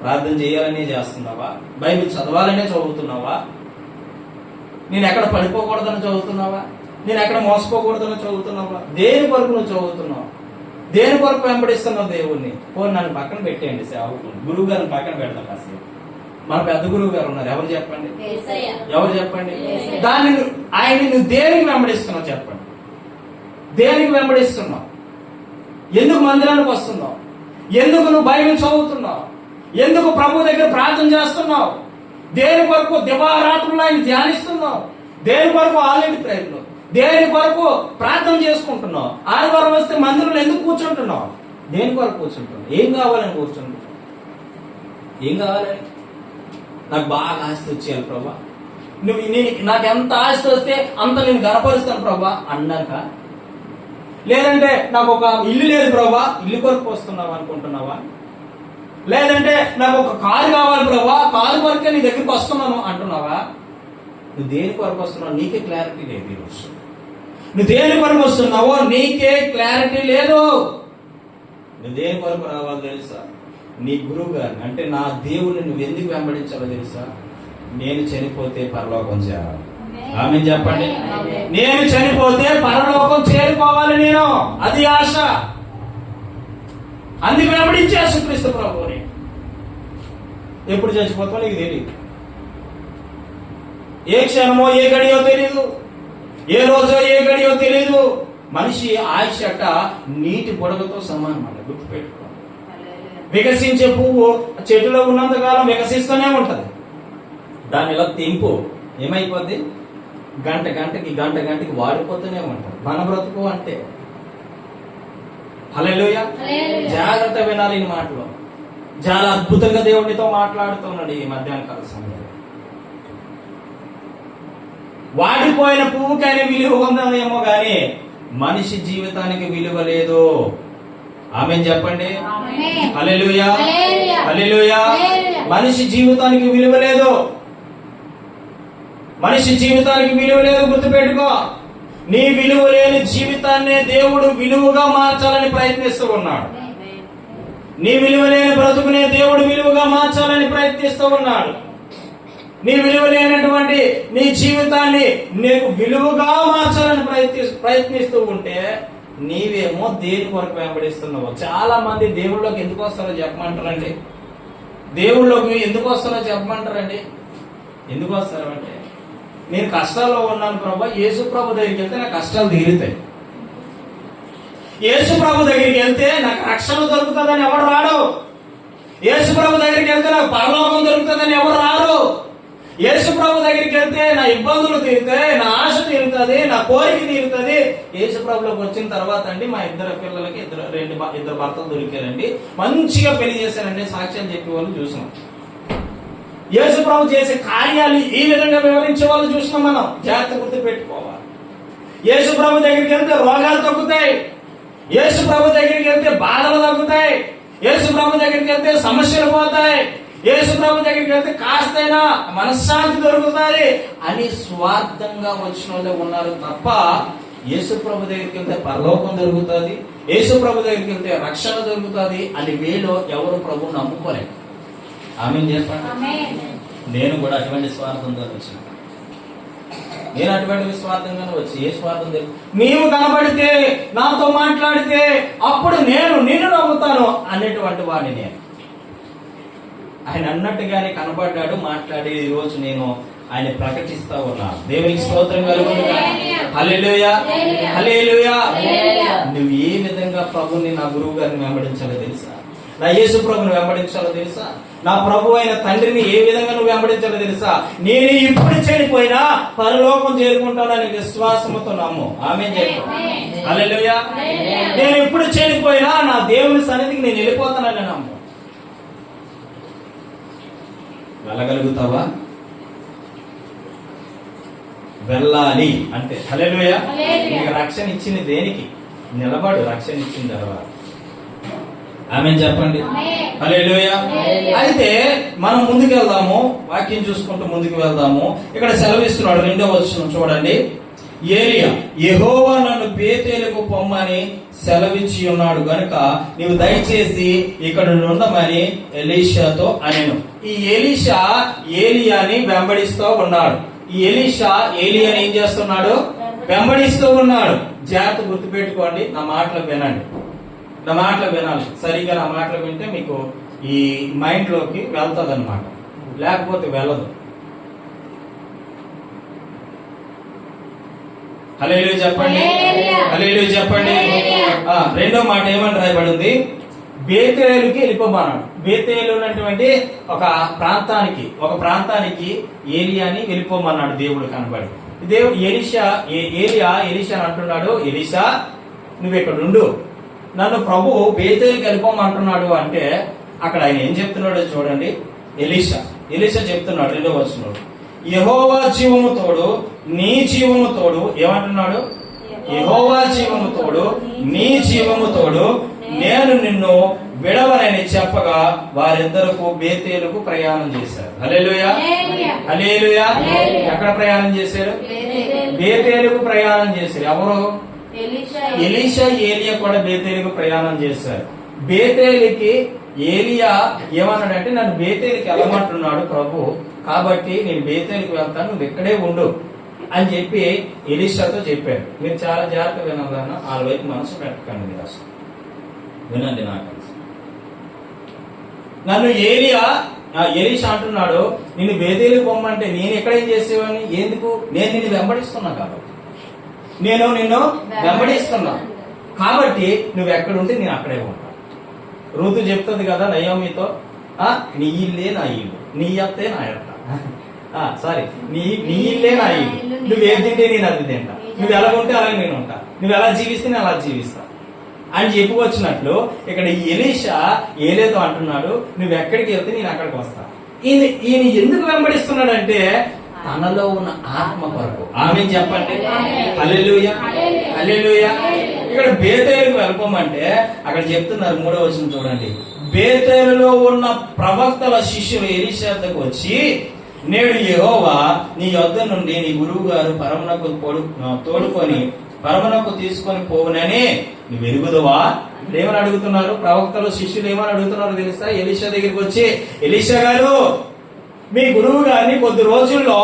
A: ప్రార్థన చేయాలనే చేస్తున్నావా? బైబిల్ చదవాలనే చదువుతున్నావా? నేను ఎక్కడ పడిపోకూడదని చదువుతున్నావా? నేను ఎక్కడ మోసపోకూడదని చదువుతున్నావా? దేని కొరకు నువ్వు చదువుతున్నావు? దేని కొరకు వెంబడిస్తున్నావు దేవుణ్ణి? నన్ను పక్కన పెట్టేయండి, సేవకుడు గురువు గారిని పక్కన పెడతాం కాసేపు. మన పెద్ద గురువు గారు ఉన్నారు, ఎవరు చెప్పండి? ఎవరు చెప్పండి? దాన్ని ఆయన్ని నువ్వు దేనికి వెంబడిస్తున్నావు చెప్పండి. దేనికి వెంబడిస్తున్నావు? ఎందుకు మందిరానికి వస్తున్నావు? ఎందుకు నువ్వు బైబిల్ చదువుతున్నావు? ఎందుకు ప్రభు దగ్గర ప్రార్థన చేస్తున్నావు? దేని కొరకు దివారాత్రులు ఆయన ధ్యానిస్తున్నావు? దేని కొరకు ఆల్రెడీ ప్రేయర్లు? దేని కొరకు ప్రార్థన చేసుకుంటున్నావు? ఆదివారం వస్తే మందిరంలో ఎందుకు కూర్చుంటున్నావు? దేని కొరకు కూర్చుంటున్నావు? ఏం కావాలని కూర్చుంటున్నావు? ఏం కావాలని? నాకు బాగా ఆస్తి వచ్చేయాలి ప్రభా, నాకు ఎంత ఆస్తి వస్తే అంత నేను గనపరుస్తాను ప్రభా అన్నాక, లేదంటే నాకు ఒక ఇల్లు లేదు ప్రభా, ఇల్లు కొరకు వస్తున్నావా అనుకుంటున్నావా? లేదంటే నాకు ఒక కారు కావాలి ప్రభా, కారు కొరకే నీ దగ్గరికి వస్తున్నాను అంటున్నావా? నువ్వు దేని కొరకు వస్తున్నావు నీకే క్లారిటీ లేదు. ఈరోజు నువ్వు దేని కొరకు వస్తున్నావో నీకే క్లారిటీ లేదు. నువ్వు దేని కొరకు రావాలో తెలుసా? నీ గురువు గారిని, అంటే నా దేవుడిని నువ్వు ఎందుకు వెంబడించాలో తెలుసా? నేను చనిపోతే పరలోకం చేరాలి. ఆమేన్ చెప్పండి. నేను చనిపోతే పరలోకం చేరుకోవాలి నేను, అది ఆశ. అందుకు వెంబడించే యేసుక్రీస్తు ప్రభువుని. ఎప్పుడు చచ్చిపోతావు నీకు తెలియదు, ఏ క్షణమో ఏ గడియో తెలియదు, ఏ రోజో ఏ గడియో తెలియదు. మనిషి ఆయుష్ అట్ట నీటి బుడగతో సమానం అట, గుర్తుపెట్టుకో. వికసించే పువ్వు చెట్టులో ఉన్నంత కాలం వికసిస్తూనే ఉంటది. దాని ఇలా తెంపు ఏమైపోద్ది? గంట గంటకి వాడిపోతూనే ఉంటది. మన బ్రతుకు అంటే హల్లెలూయా. జాగ్రత్త వినాలి ఈ మాటలు. చాలా అద్భుతంగా దేవుడితో మాట్లాడుతున్నాడు ఈ మధ్యాహ్న కాల సమయంలో. వాడిపోయిన పువ్వుకైనా విలువ ఉందేమో గాని మనిషి జీవితానికి విలువ లేదు. ఆమేన్ చెప్పండి. హల్లెలూయా హల్లెలూయా. మనిషి జీవితానికి విలువ లేదు, మనిషి జీవితానికి విలువ లేదు. గుర్తుపెట్టుకో, నీ విలువ లేని జీవితాన్ని దేవుడు విలువగా మార్చాలని ప్రయత్నిస్తూ ఉన్నాడు. నీ విలువ లేని బ్రతుకునే దేవుడు విలువగా మార్చాలని ప్రయత్నిస్తూ ఉన్నాడు. నీ విలువ లేనటువంటి నీ జీవితాన్ని నీకు విలువగా మార్చాలని ప్రయత్నిస్తూ ఉంటే నీవేమో దేని కొరకు వెంబడిస్తున్నావు? చాలా మంది దేవుళ్ళలోకి ఎందుకు వస్తారో చెప్పమంటారండి? దేవుళ్ళలోకి ఎందుకు వస్తారో చెప్పమంటారండి? ఎందుకు వస్తారు అంటే, నేను కష్టాల్లో ఉన్నాను ప్రభా, యేసు ప్రభు దగ్గరికి వెళ్తే నా కష్టాలు తీరుతాయి. యేసు ప్రభు దగ్గరికి వెళ్తే నాకు రక్షణ దొరుకుతుందని ఎవరు రాడు. యేసు ప్రభు దగ్గరికి వెళ్తే నాకు పరలోకం దొరుకుతుందని ఎవరు రారు. యేసు ప్రభు దగ్గరికి వెళ్తే నా ఇబ్బందులు తీరుతాయి, నా ఆశ తీరుతుంది, నా కోరిక తీరుతుంది. యేసు ప్రభులోకి వచ్చిన తర్వాత అండి మా ఇద్దరు పిల్లలకి ఇద్దరు భర్తలు దొరికారండి, మంచిగా పెళ్లి చేశారండి, సాక్ష్యాలు చెప్పే వాళ్ళు చూసాం. యేసు ప్రభు చేసే కార్యాలు ఈ విధంగా వివరించే వాళ్ళు చూసినాం మనం. జాగ్రత్త గుర్తు పెట్టుకోవాలి. యేసు ప్రభు దగ్గరికి వెళ్తే రోగాలు తగ్గుతాయి, యేసు ప్రభు దగ్గరికి వెళ్తే బాధలు తగ్గుతాయి, యేసు ప్రభు దగ్గరికి వెళ్తే సమస్యలు పోతాయి, యేసు ప్రభు దగ్గరికి వెళ్తే కాస్తైనా మనశ్శాంతి దొరుకుతుంది అని స్వార్థంగా వచ్చిన వాళ్ళే ఉన్నారు తప్ప, యేసు ప్రభు దగ్గరికి వెళ్తే పరలోకం దొరుకుతుంది, యేసు ప్రభు దగ్గరికి వెళ్తే రక్షణ దొరుకుతుంది అని వేలో ఎవరు ప్రభు నమ్ముకోలేదు. ఆమె చెప్పండి. నేను కూడా అటువంటి స్వార్థంతో వచ్చిన, నేను అటువంటి స్వార్థంగానే వచ్చి ఏ స్వార్థం తెలియదు. నీవు కనబడితే నాతో మాట్లాడితే అప్పుడు నేను నిన్ను నమ్ముతాను అనేటువంటి వాడిని నేను. ఆయన అన్నట్టుగానే కనబడ్డాడు, మాట్లాడి ఈ రోజు నేను ఆయన ప్రకటిస్తా ఉన్నా. దేవునికి స్తోత్రం కలుగును గాక. హల్లెలూయా, హల్లెలూయా. నువ్వు ఏ విధంగా ప్రభుని, నా గురువు గారిని వెంబడించాలో తెలుసా? నా యేసు ప్రభుని వెంబడించాలో తెలుసా? నా ప్రభు అయిన తండ్రిని ఏ విధంగా నువ్వు వెంబడించాలో తెలుసా? నేను ఇప్పుడు చనిపోయినా పరలోకం చేరుకుంటానని విశ్వాసంతో నమ్ము. ఆమేన్ చెప్పు. హల్లెలూయా. నేను ఇప్పుడు చనిపోయినా నా దేవుని సన్నిధికి నేను వెళ్ళిపోతానని నమ్ము. వెళ్ళగలుగుతావా? వెళ్ళాలి అంటే హల్లెలూయా. నీకు రక్షణ ఇచ్చింది దేనికి? నిలబడు, రక్షణ ఇచ్చిన తర్వాత. ఆమేన్ చెప్పండి. హల్లెలూయా. అయితే మనం ముందుకు వెళ్దాము, వాక్యం చూసుకుంటూ ముందుకు వెళ్దాము. ఇక్కడ సెలవిస్తున్నాడు 2వ వచనం చూడండి. ఏలియా, యెహోవా నన్ను బేతేలుకు పొమ్మని సెలవిచ్చి ఉన్నాడు గనుక నీవు దయచేసి ఇక్కడ ఉండమని ఎలీషాతో అనెను. ఈ ఎలీషా ఏలియాని వెంబడిస్తూ ఉన్నాడు. ఈ ఎలీషా ఏలియాని ఏం చేస్తున్నాడు? వెంబడిస్తూ ఉన్నాడు. జాగ్రత్త గుర్తుపెట్టుకోండి, నా మాటలు వినండి, నా మాటలు వినాలి. సరిగ్గా నా మాటలు వింటే మీకు ఈ మైండ్ లోకి వెళ్తుంది అనమాట, లేకపోతే వెళ్ళదు. హల్లెలూయా చెప్పండి, హల్లెలూయా చెప్పండి. 2వ మాట ఏమని రాయబడి ఉంది? బేతేలుకి వెళ్ళిపోమన్నాడు. బేతేలు ఉన్నటువంటి ఒక ప్రాంతానికి ఏలియాని వెళ్ళిపోమన్నాడు దేవుడు కనబడి. దేవుడు ఎలీషా అంటున్నాడు, ఎలీషా నువ్వు ఇక్కడ ఉండు, నన్ను ప్రభు బేతేలుకి వెళ్ళిపోమంటున్నాడు అంటే అక్కడ ఆయన ఏం చెప్తున్నాడో చూడండి. ఎలీషా చెప్తున్నాడు 2వ వచనంలో, యెహోవా జీవము తోడు నీ జీవము తోడు. ఏమంటున్నాడు? యెహోవా జీవము తోడు నీ జీవము తోడు నేను నిన్ను విడవనని చెప్పగా వారిద్దరకు బేతేలుకు ప్రయాణం చేశారు. హల్లెలూయా, హల్లెలూయా. ఎక్కడ ప్రయాణం చేశారు? బేతేలుకు ప్రయాణం చేశారు. ఎవరు? ఎలీషా, ఏలియా కూడా బేతేలుకు ప్రయాణం చేశారు. బేతేలుకి ఏలియా ఏమన్నాడంటే నన్ను బేతేలుకి వెళ్ళమంటున్నాడు ప్రభు, కాబట్టి నేను బేతేలుకి వెళ్తాను, నువ్వు ఇక్కడే ఉండు అని చెప్పి ఎలీషాతో చెప్పాడు. మీరు చాలా జాగ్రత్తగా వినాలన్నా వాళ్ళ వైపు మనసు పెట్టకండి. మీరు అసలు వినండి, నాకు నన్ను ఎలీషా అంటున్నాడు నిన్ను బేతేలుకి పొమ్మంటే నేను ఎక్కడేం చేసేవాడిని? ఎందుకు? నేను నిన్ను వెంబడిస్తున్నా కాబట్టి, నేను నిన్ను వెంబడిస్తున్నా కాబట్టి నువ్వు ఎక్కడుంటే నేను అక్కడే ఉంటా. ఋతు చెప్తుంది కదా నయోమితో, నీ ఇల్లే నా ఇల్లు, నీ అత్తే నా అత్త, సారీ నీ ఇల్లే నా ఇల్లు, నువ్వు ఏది తింటే నేను అది తింటా, నువ్వు ఎలా ఉంటే అలాగే నేను ఉంటా, నువ్వు ఎలా జీవిస్తే నేను అలా జీవిస్తా అని చెప్పుకొచ్చినట్లు ఇక్కడ ఎలీషా ఏలేదో అంటున్నాడు, నువ్వు ఎక్కడికి వెళ్తే నేను అక్కడికి వస్తా. ఈయన ఎందుకు వెంబడిస్తున్నాడంటే తనలో ఉన్న ఆత్మ కొరకు. ఆమేన్ చెప్పండి. హల్లెలూయా, హల్లెలూయా. ఇక్కడ బేతేలుకు వెళ్ళిపోమంటే అక్కడ చెప్తున్నారు 3వ వచనం చూడండి. బేతేలులో ఉన్న ప్రవక్తల శిష్యులు ఎలీషా వద్దకు వచ్చి, నేడు యెహోవా నీ యొద్ద నుండి నీ గురువు గారు పరమునకు తోడుకొని పరమునకు తీసుకొని పోవునని నువ్వు ఎరుగుదువా? ఏమని అడుగుతున్నారు? ప్రవక్తలు శిష్యులు ఏమని అడుగుతున్నారు తెలుసా? ఎలీషా దగ్గరికి వచ్చి, ఎలీషా గారు మీ గురువు గారిని కొద్ది రోజుల్లో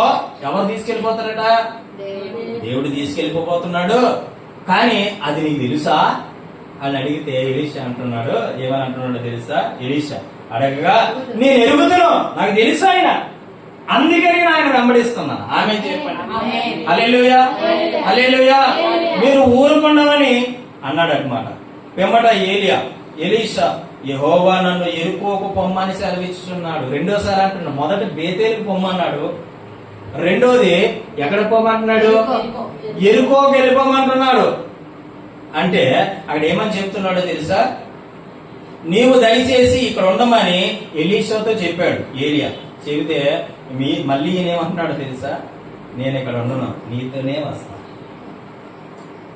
A: ఎవరు తీసుకెళ్లిపోతారట? దేవుడు తీసుకెళ్లిపోతున్నాడు, కానీ అది నీకు తెలుసా అని అడిగితే ఎలీషా అంటున్నాడు, ఏమని అంటున్నాడో తెలుసా? ఎలీషా అడగగా నేను ఎరుగుతును, నాకు తెలుసా ఆయన, అందుకని ఆయన వెంబడిస్తున్నాను. ఆమె చెప్పండి. హల్లెలూయా, హల్లెలూయా. మీరు ఊరుకున్నామని అన్నాడు అనమాట. వెంబట ఎలీషా యెహోవా నన్ను ఎరుకోకు పొమ్మని సెలవిస్తున్నాడు. 2వసారి అంటున్నాడు. మొదట బేతేలుకు పొమ్మన్నాడు, 2వది ఎక్కడ పోమంటున్నాడు? ఎరుకోకు వెళ్ళిపోమంటున్నాడు. అంటే అక్కడ ఏమని చెప్తున్నాడో తెలుసా? నీవు దయచేసి ఇక్కడ ఉండమని ఎలీషాతో చెప్పాడు ఏలియా. చెబితే మళ్ళీ ఈయనేమంటున్నాడు తెలుసా? నేను ఇక్కడ ఉండను, నీతోనే వస్తా,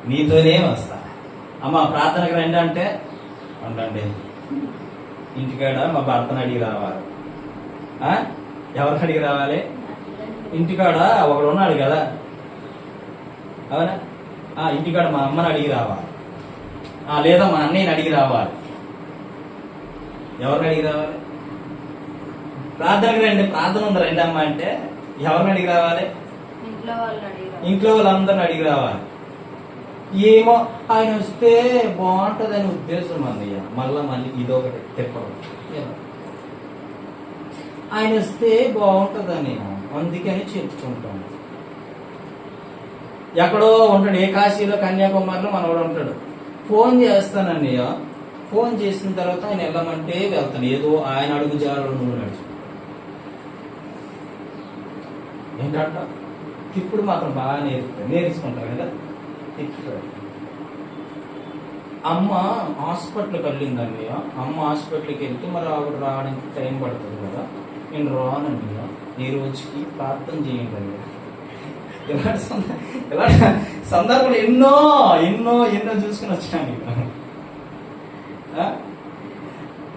A: నీతోనే వస్తా. అమ్మ ప్రార్థనకు రండి అంటే ఉండండి, ఇంటికాడ మా భర్తను అడిగి రావాలి. ఎవరిని అడిగి రావాలి? ఇంటికాడ ఒకడు ఉన్నాడు కదా, అవునా? ఇంటికాడ మా అమ్మని అడిగి రావాలి, లేదా మా అన్నయ్యని అడిగి రావాలి. ఎవరిని అడిగి రావాలి?
B: ప్రార్థనకు రండి, ప్రార్థన ఉంది రండి అమ్మ అంటే ఎవరిని అడిగి రావాలి? ఇంట్లో వాళ్ళందరిని అడిగి రావాలి. ఏమో ఆయన వస్తే బాగుంటదని ఉద్దేశం అన్నయ్య. మళ్ళీ ఇదొకటి తిప్పడం, ఆయన వస్తే బాగుంటదని అందుకని చెప్పుకుంటాను. ఎక్కడో ఉంటాడు, ఏ కాశీలో కన్యాకుమారిలో మనవాడు ఉంటాడు. ఫోన్ చేస్తానన్నయ్య, ఫోన్ చేసిన తర్వాత ఆయన వెళ్ళమంటే వెళ్తాను. ఏదో ఆయన అడుగు జాడలు నువ్వు నడిచి ఏంటంట ఇప్పుడు మాత్రం బాగా నేర్చుకుంటారు కదా. అమ్మ హాస్పిటల్కి వెళ్ళిందన్నయ్య. అమ్మ హాస్పిటల్కి వెళ్తే మరి ఆవిడ రావడానికి టైం పడుతుంది కదా, నేను రానన్నయ్య, ఈ రోజుకి ప్రార్థన చేయండి అన్నయ్య. ఇలాంటి సందర్భాలు ఎన్నో ఎన్నో ఎన్నో చూసుకుని వచ్చాను.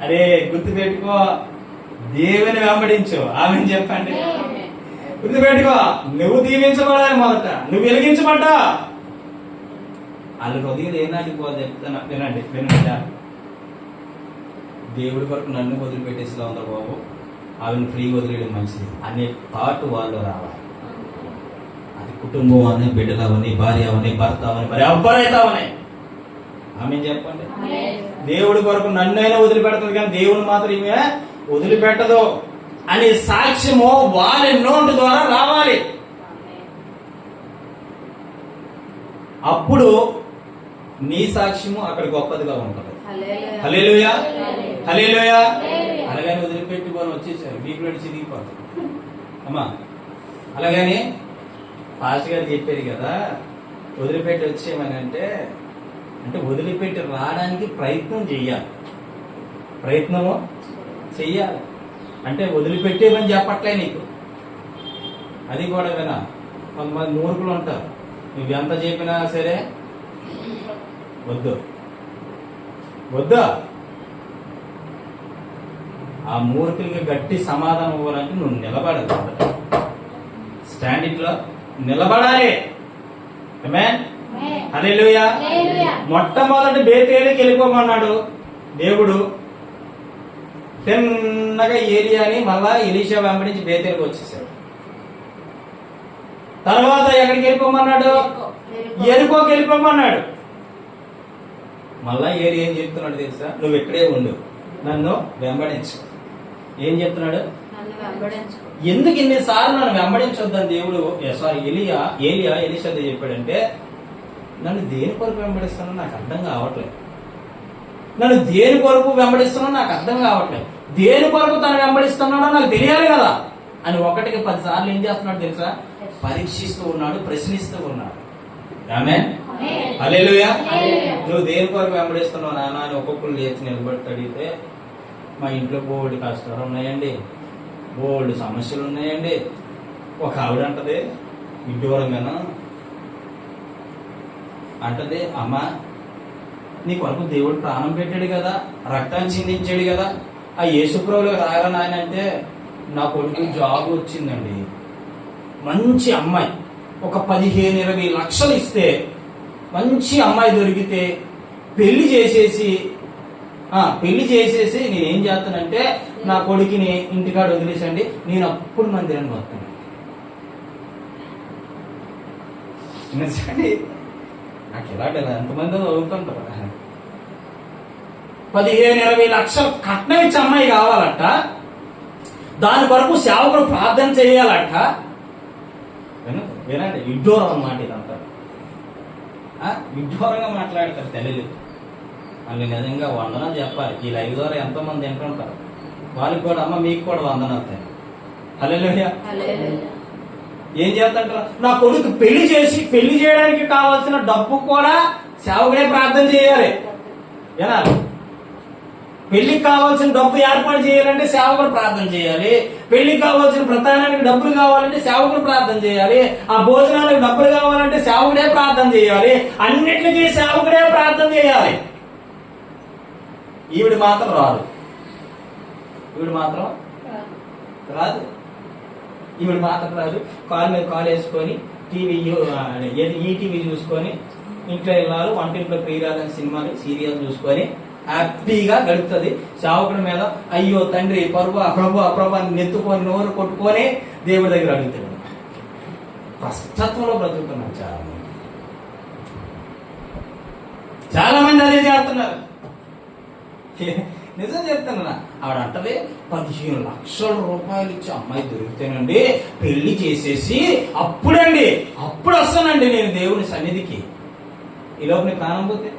B: అరే గుర్తుపెట్టుకో, దేవుని వెంబడించు. ఆమె చెప్పండి, గుర్తుపెట్టుకో, నువ్వు దీవించబడాలి, మొదట నువ్వు వెలిగించబడ్డా. వాళ్ళ హృదయం ఏనాటికి పోదు చెప్తాను. వినండి వినండి, దేవుడి వరకు నన్ను వదిలిపెట్టేసిలా ఉందా బాబు, ఆవిని ఫ్రీ వదిలేయడం మంచిది అనే థాట్ వాళ్ళు రావాలి. అది కుటుంబం అని, బిడ్డలు అవని, భార్య అవని, భర్త అవని, మరి ఎవ్వరైతే అవని. ఆమె చెప్పండి, దేవుడి కొరకు నన్నైనా వదిలిపెడుతుంది కానీ దేవుని మాత్రం ఈమె వదిలిపెట్టదు అనే సాక్ష్యము వాళ్ళ నోటి ద్వారా రావాలి. అప్పుడు నీ సాక్ష్యము అక్కడ గొప్పదిగా ఉంటుంది. హల్లెలూయా హల్లెలూయా. అలాగని వదిలిపెట్టి మనం వచ్చేసారు, మీ బ్లడ్ చిరిగిపోతుంది అమ్మా. అలాగని పాస్ గారు చెప్పారు కదా, వదిలిపెట్టి వచ్చేయమని అంటే వదిలిపెట్టి రావడానికి ప్రయత్నం చెయ్యాలి, ప్రయత్నము చెయ్యాలి. అంటే వదిలిపెట్టేమని చెప్పట్లే నీకు, అది కూడా వినా. కొంతమంది మూర్ఖులు ఉంటారు, నువ్వెంత చెప్పినా సరే వద్దు వద్దా. ఆ మూర్ఖులకి గట్టి సమాధానం ఇవ్వాలంటే నువ్వు నిలబడదు, స్టాండ్ ఇట్లో నిలబడాలి. హల్లెలూయా. మొట్టమొదటి బేతేలుకి వెళ్ళిపోమన్నాడు దేవుడు. తిన్నగా ఏలియాని మళ్ళా ఎలీషా వెంబడించి బేతేలుకి వచ్చేసాడు. తర్వాత ఎక్కడికి వెళ్ళిపోమన్నాడు? ఎరుకోకి వెళ్ళిపోమన్నాడు. మళ్ళా ఏలి ఏం చెప్తున్నాడు తెలుసా? నువ్వు ఇక్కడే ఉండు, నన్ను వెంబడించు. ఏం చెప్తున్నాడు? ఎందుకు ఇన్నిసార్లు నన్ను వెంబడించొద్దని దేవుడు ఏలియా ఎలీషాతో చెప్పాడంటే, నన్ను దేని కొరకు వెంబడిస్తానో నాకు అర్థం కావట్లేదు, నన్ను దేని కొరకు వెంబడిస్తానో నాకు అర్థం కావట్లేదు, దేని కొరకు తను వెంబడిస్తున్నాడో నాకు తెలియాలి కదా అని 1కి 10 సార్లు ఏం చేస్తున్నాడు తెలుసా? పరీక్షిస్తూ ఉన్నాడు, ప్రశ్నిస్తూ ఉన్నాడు. ఆమేన్ హల్లెలూయా. నువ్వు దేని కొరకు వెంబడిస్తున్నావు నాన్న అని ఒక్కొక్కరు లేచి నిలబడి అడిగితే, మా ఇంట్లో బోల్డ్ కష్టాలు ఉన్నాయండి, బోల్డ్ సమస్యలు ఉన్నాయండి. ఒక ఆవిడ అంటది విడ్డూరంగాను అంటది, అమ్మ నీ కొరకు దేవుడు ప్రాణం పెట్టాడు కదా, రక్తాన్ని చిందించాడు కదా, ఆ యేసుప్రభువులకు రాయరా నాయన అంటే, నా కొడుకు జాబ్ వచ్చిందండి, మంచి అమ్మాయి, ఒక 15-20 లక్షలు ఇస్తే మంచి అమ్మాయి దొరికితే పెళ్లి చేసేసి నేనేం చేస్తానంటే నా కొడుకుని ఇంటికాడ వదిలేసండి, నేను అప్పుడు మందిరాన్ని వస్తాను. నాకు ఇలాంటి ఎంతమంది చదువుతుంటారు. 15-20 లక్షలు కట్నం ఇచ్చి అమ్మాయి కావాలట, దాని వరకు సేవకుడు ప్రార్థన చేయాలట. వినండి, విడ్డూరం అన్నమాట ఇదంతా. విడ్డూరంగా మాట్లాడతారు తల్లిలు. వాళ్ళు నిజంగా వందనాలు చెప్పాలి. ఈ లైవ్ ద్వారా ఎంతో మంది వింటుంటారు, వాళ్ళకి కూడా అమ్మ మీకు కూడా వందనాలు. హల్లెలూయా. ఏం చేస్తుంటారు? నా కొడుకు పెళ్లి చేయడానికి కావాల్సిన డబ్బు కూడా సేవకుడే ప్రార్థన చేయాలి. వినాలి, పెళ్లికి కావాల్సిన డబ్బు ఏర్పాటు చేయాలంటే సేవకుడు ప్రార్థన చేయాలి. పెళ్లికి కావాల్సిన ప్రధానానికి డబ్బులు కావాలంటే సేవకుడు ప్రార్థన చేయాలి. ఆ భోజనాలకు డబ్బులు కావాలంటే సేవకుడే ప్రార్థన చేయాలి. అన్నిటికీ సేవకుడే ప్రార్థన చేయాలి. ఈవిడ మాత్రం రాదు, ఈవిడ మాత్రం రాదు. కాలు మీద కాలు వేసుకొని ఈటీవీ చూసుకొని ఇంట్లో వెళ్ళాలి, వంటింట్లో ప్రియురాలని సినిమాలు సీరియల్ చూసుకొని హ్యాపీగా గడుపుతుంది. సేవకుడి మీద అయ్యో తండ్రి ప్రభు అని నెత్తుకొని నోరు కొట్టుకొని దేవుడి దగ్గర అడుగుతాడు. కష్టత్వంలో బ్రతుకుతున్నారు చాలా మంది అదే చేస్తున్నారు. నిజం చెప్తున్నా. ఆవిడ అంటది 15 లక్షల రూపాయలు ఇచ్చి అమ్మాయి దొరికితేనండి పెళ్లి చేసేసి అప్పుడు వస్తానండి నేను దేవుని సన్నిధికి. ఈ లోపు నీకు ప్రాణం పోతే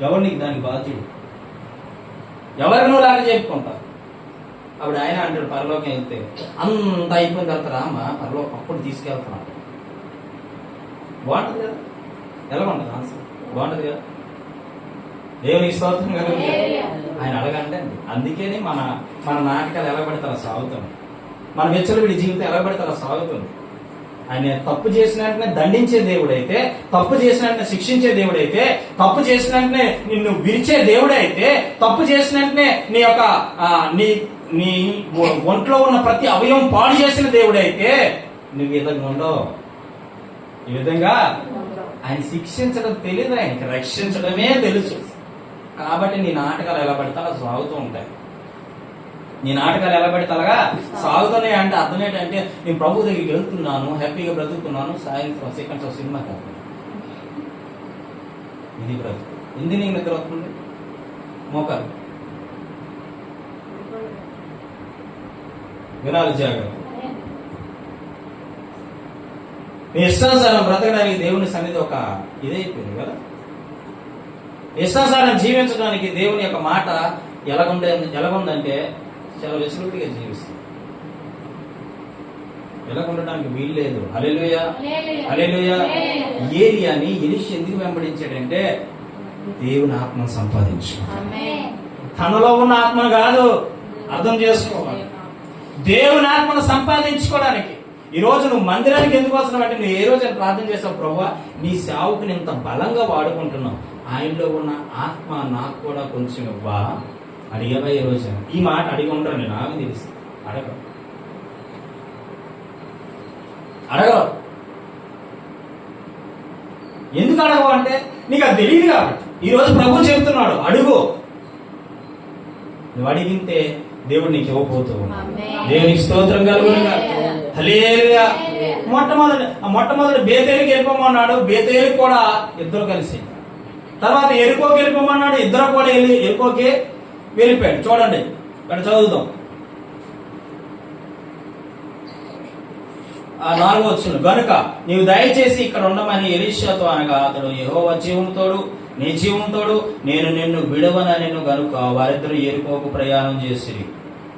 B: ఎవరు నీకు దానికి బాధ్యుడు? ఎవరు నువ్వు లాగా చెప్పుకుంటా. అప్పుడు ఆయన అంటాడు పరలోకం వెళ్తే అంత అయిపోయిన తర్వాత రామా పరలోకం అప్పుడు తీసుకెళ్తున్నాడు. బాగుంటుంది కదా? ఎలా ఉంటుంది ఆన్సర్? బాగుంటుంది కదా? దేవునికి స్తోత్రం కలుగుతుంది. ఆయన అడగండి. అందుకని మన నాటకాలు ఎలా పడితే అలా సాగుతుంది. మన విచ్చలవిడి జీవితం ఎలా పడితే అలా సాగుతుంది. ఆయన తప్పు చేసిన వెంటనే దండించే దేవుడైతే, తప్పు చేసిన వెంటనే శిక్షించే దేవుడైతే, తప్పు చేసిన వెంటనే నిన్ను విరిచే దేవుడైతే, తప్పు చేసిన వెంటనే నీ యొక్క నీ ఒంట్లో ఉన్న ప్రతి అవయవం పాడు చేసిన దేవుడైతే నువ్వు ఈ విధంగా ఉండవు. ఈ విధంగా ఆయన శిక్షించడం తెలియదు, ఆయనకి రక్షించడమే తెలుసు. కాబట్టి నీ నాటకాలు ఎలా పడితే అలా సాగుతూ ఉంటాయి. నీ నాటకాలు ఎలా పడితే అలాగా సాగుతున్నాయి. అంటే అర్థం ఏంటంటే నేను ప్రభు దగ్గరికి వెళ్తున్నాను, హ్యాపీగా బ్రతుకుతున్నాను, సాయంత్రం సెకండ్స్ ఆఫ్ సినిమా కాదు ఇది బ్రతుకు. ఎందుకు నీకు నిద్ర వస్తుంది? మోకాలు వినాలి, జాగ్రత్త. నీ ఇష్టానుసారం బ్రతకడానికి దేవుని సన్నిధి ఒక ఇదైపోయింది కదా. ఇష్టానుసారం జీవించడానికి దేవుని యొక్క మాట ఎలాగుందంటే చాలా వెసులుగా జీవిస్తుంది. ఎలాగుండడానికి వీలు లేదు. హల్లెలూయా, హల్లెలూయా. ఏలియాని ఎలీషా ఎందుకు వెంబడించాడంటే దేవుని ఆత్మను సంపాదించు. తనలో ఉన్న ఆత్మను కాదు, అర్థం చేసుకోవాలి. దేవుని ఆత్మను సంపాదించుకోవడానికి. ఈ రోజు నువ్వు మందిరానికి ఎందుకు వస్తున్నావు అంటే నువ్వు ఏ రోజు ప్రార్థన చేస్తావు, ప్రభువా నీ సేవకుని ఇంత బలంగా వాడుకుంటున్నావు, ఆయనలో ఉన్న ఆత్మ నాకు కూడా కొంచెం ఇవ్వా అడిగేవా? ఈ రోజు ఈ మాట అడిగి ఉండరు, నాకు తెలుసు. అడగవు. ఎందుకు అడగవు అంటే నీకు అది తెలియదు కాబట్టి. ఈ రోజు ప్రభు చెప్తున్నాడు అడుగు. నువ్వు అడిగితే దేవుడు నీకు ఇవ్వబోతూ ఉన్నాడు. దేవునికి స్తోత్రం కలుగునుగా. హల్లెలూయా. మొట్టమొదటి బేతేలుకి వెళ్ళిపోమన్నాడు. బేతేలుకి కూడా ఇద్దరు కలిసి. తర్వాత ఎరుకోకి వెళ్ళిపోమన్నాడు. ఇద్దరు కూడా వెళ్ళి ఎరుకోకి వెళ్ళిపోయాడు. చూడండి ఇక్కడ చదువుదాం. 4వ వచనం. గనుక నీవు దయచేసి ఇక్కడ ఉండమని ఎలీషాతో అనగా అతడు యెహోవా జీవముతోడు నీ జీవంతోడు నేను నిన్ను విడవనెను గనుక వారిద్దరూ ఎరుకోకు ప్రయాణం చేసిరి.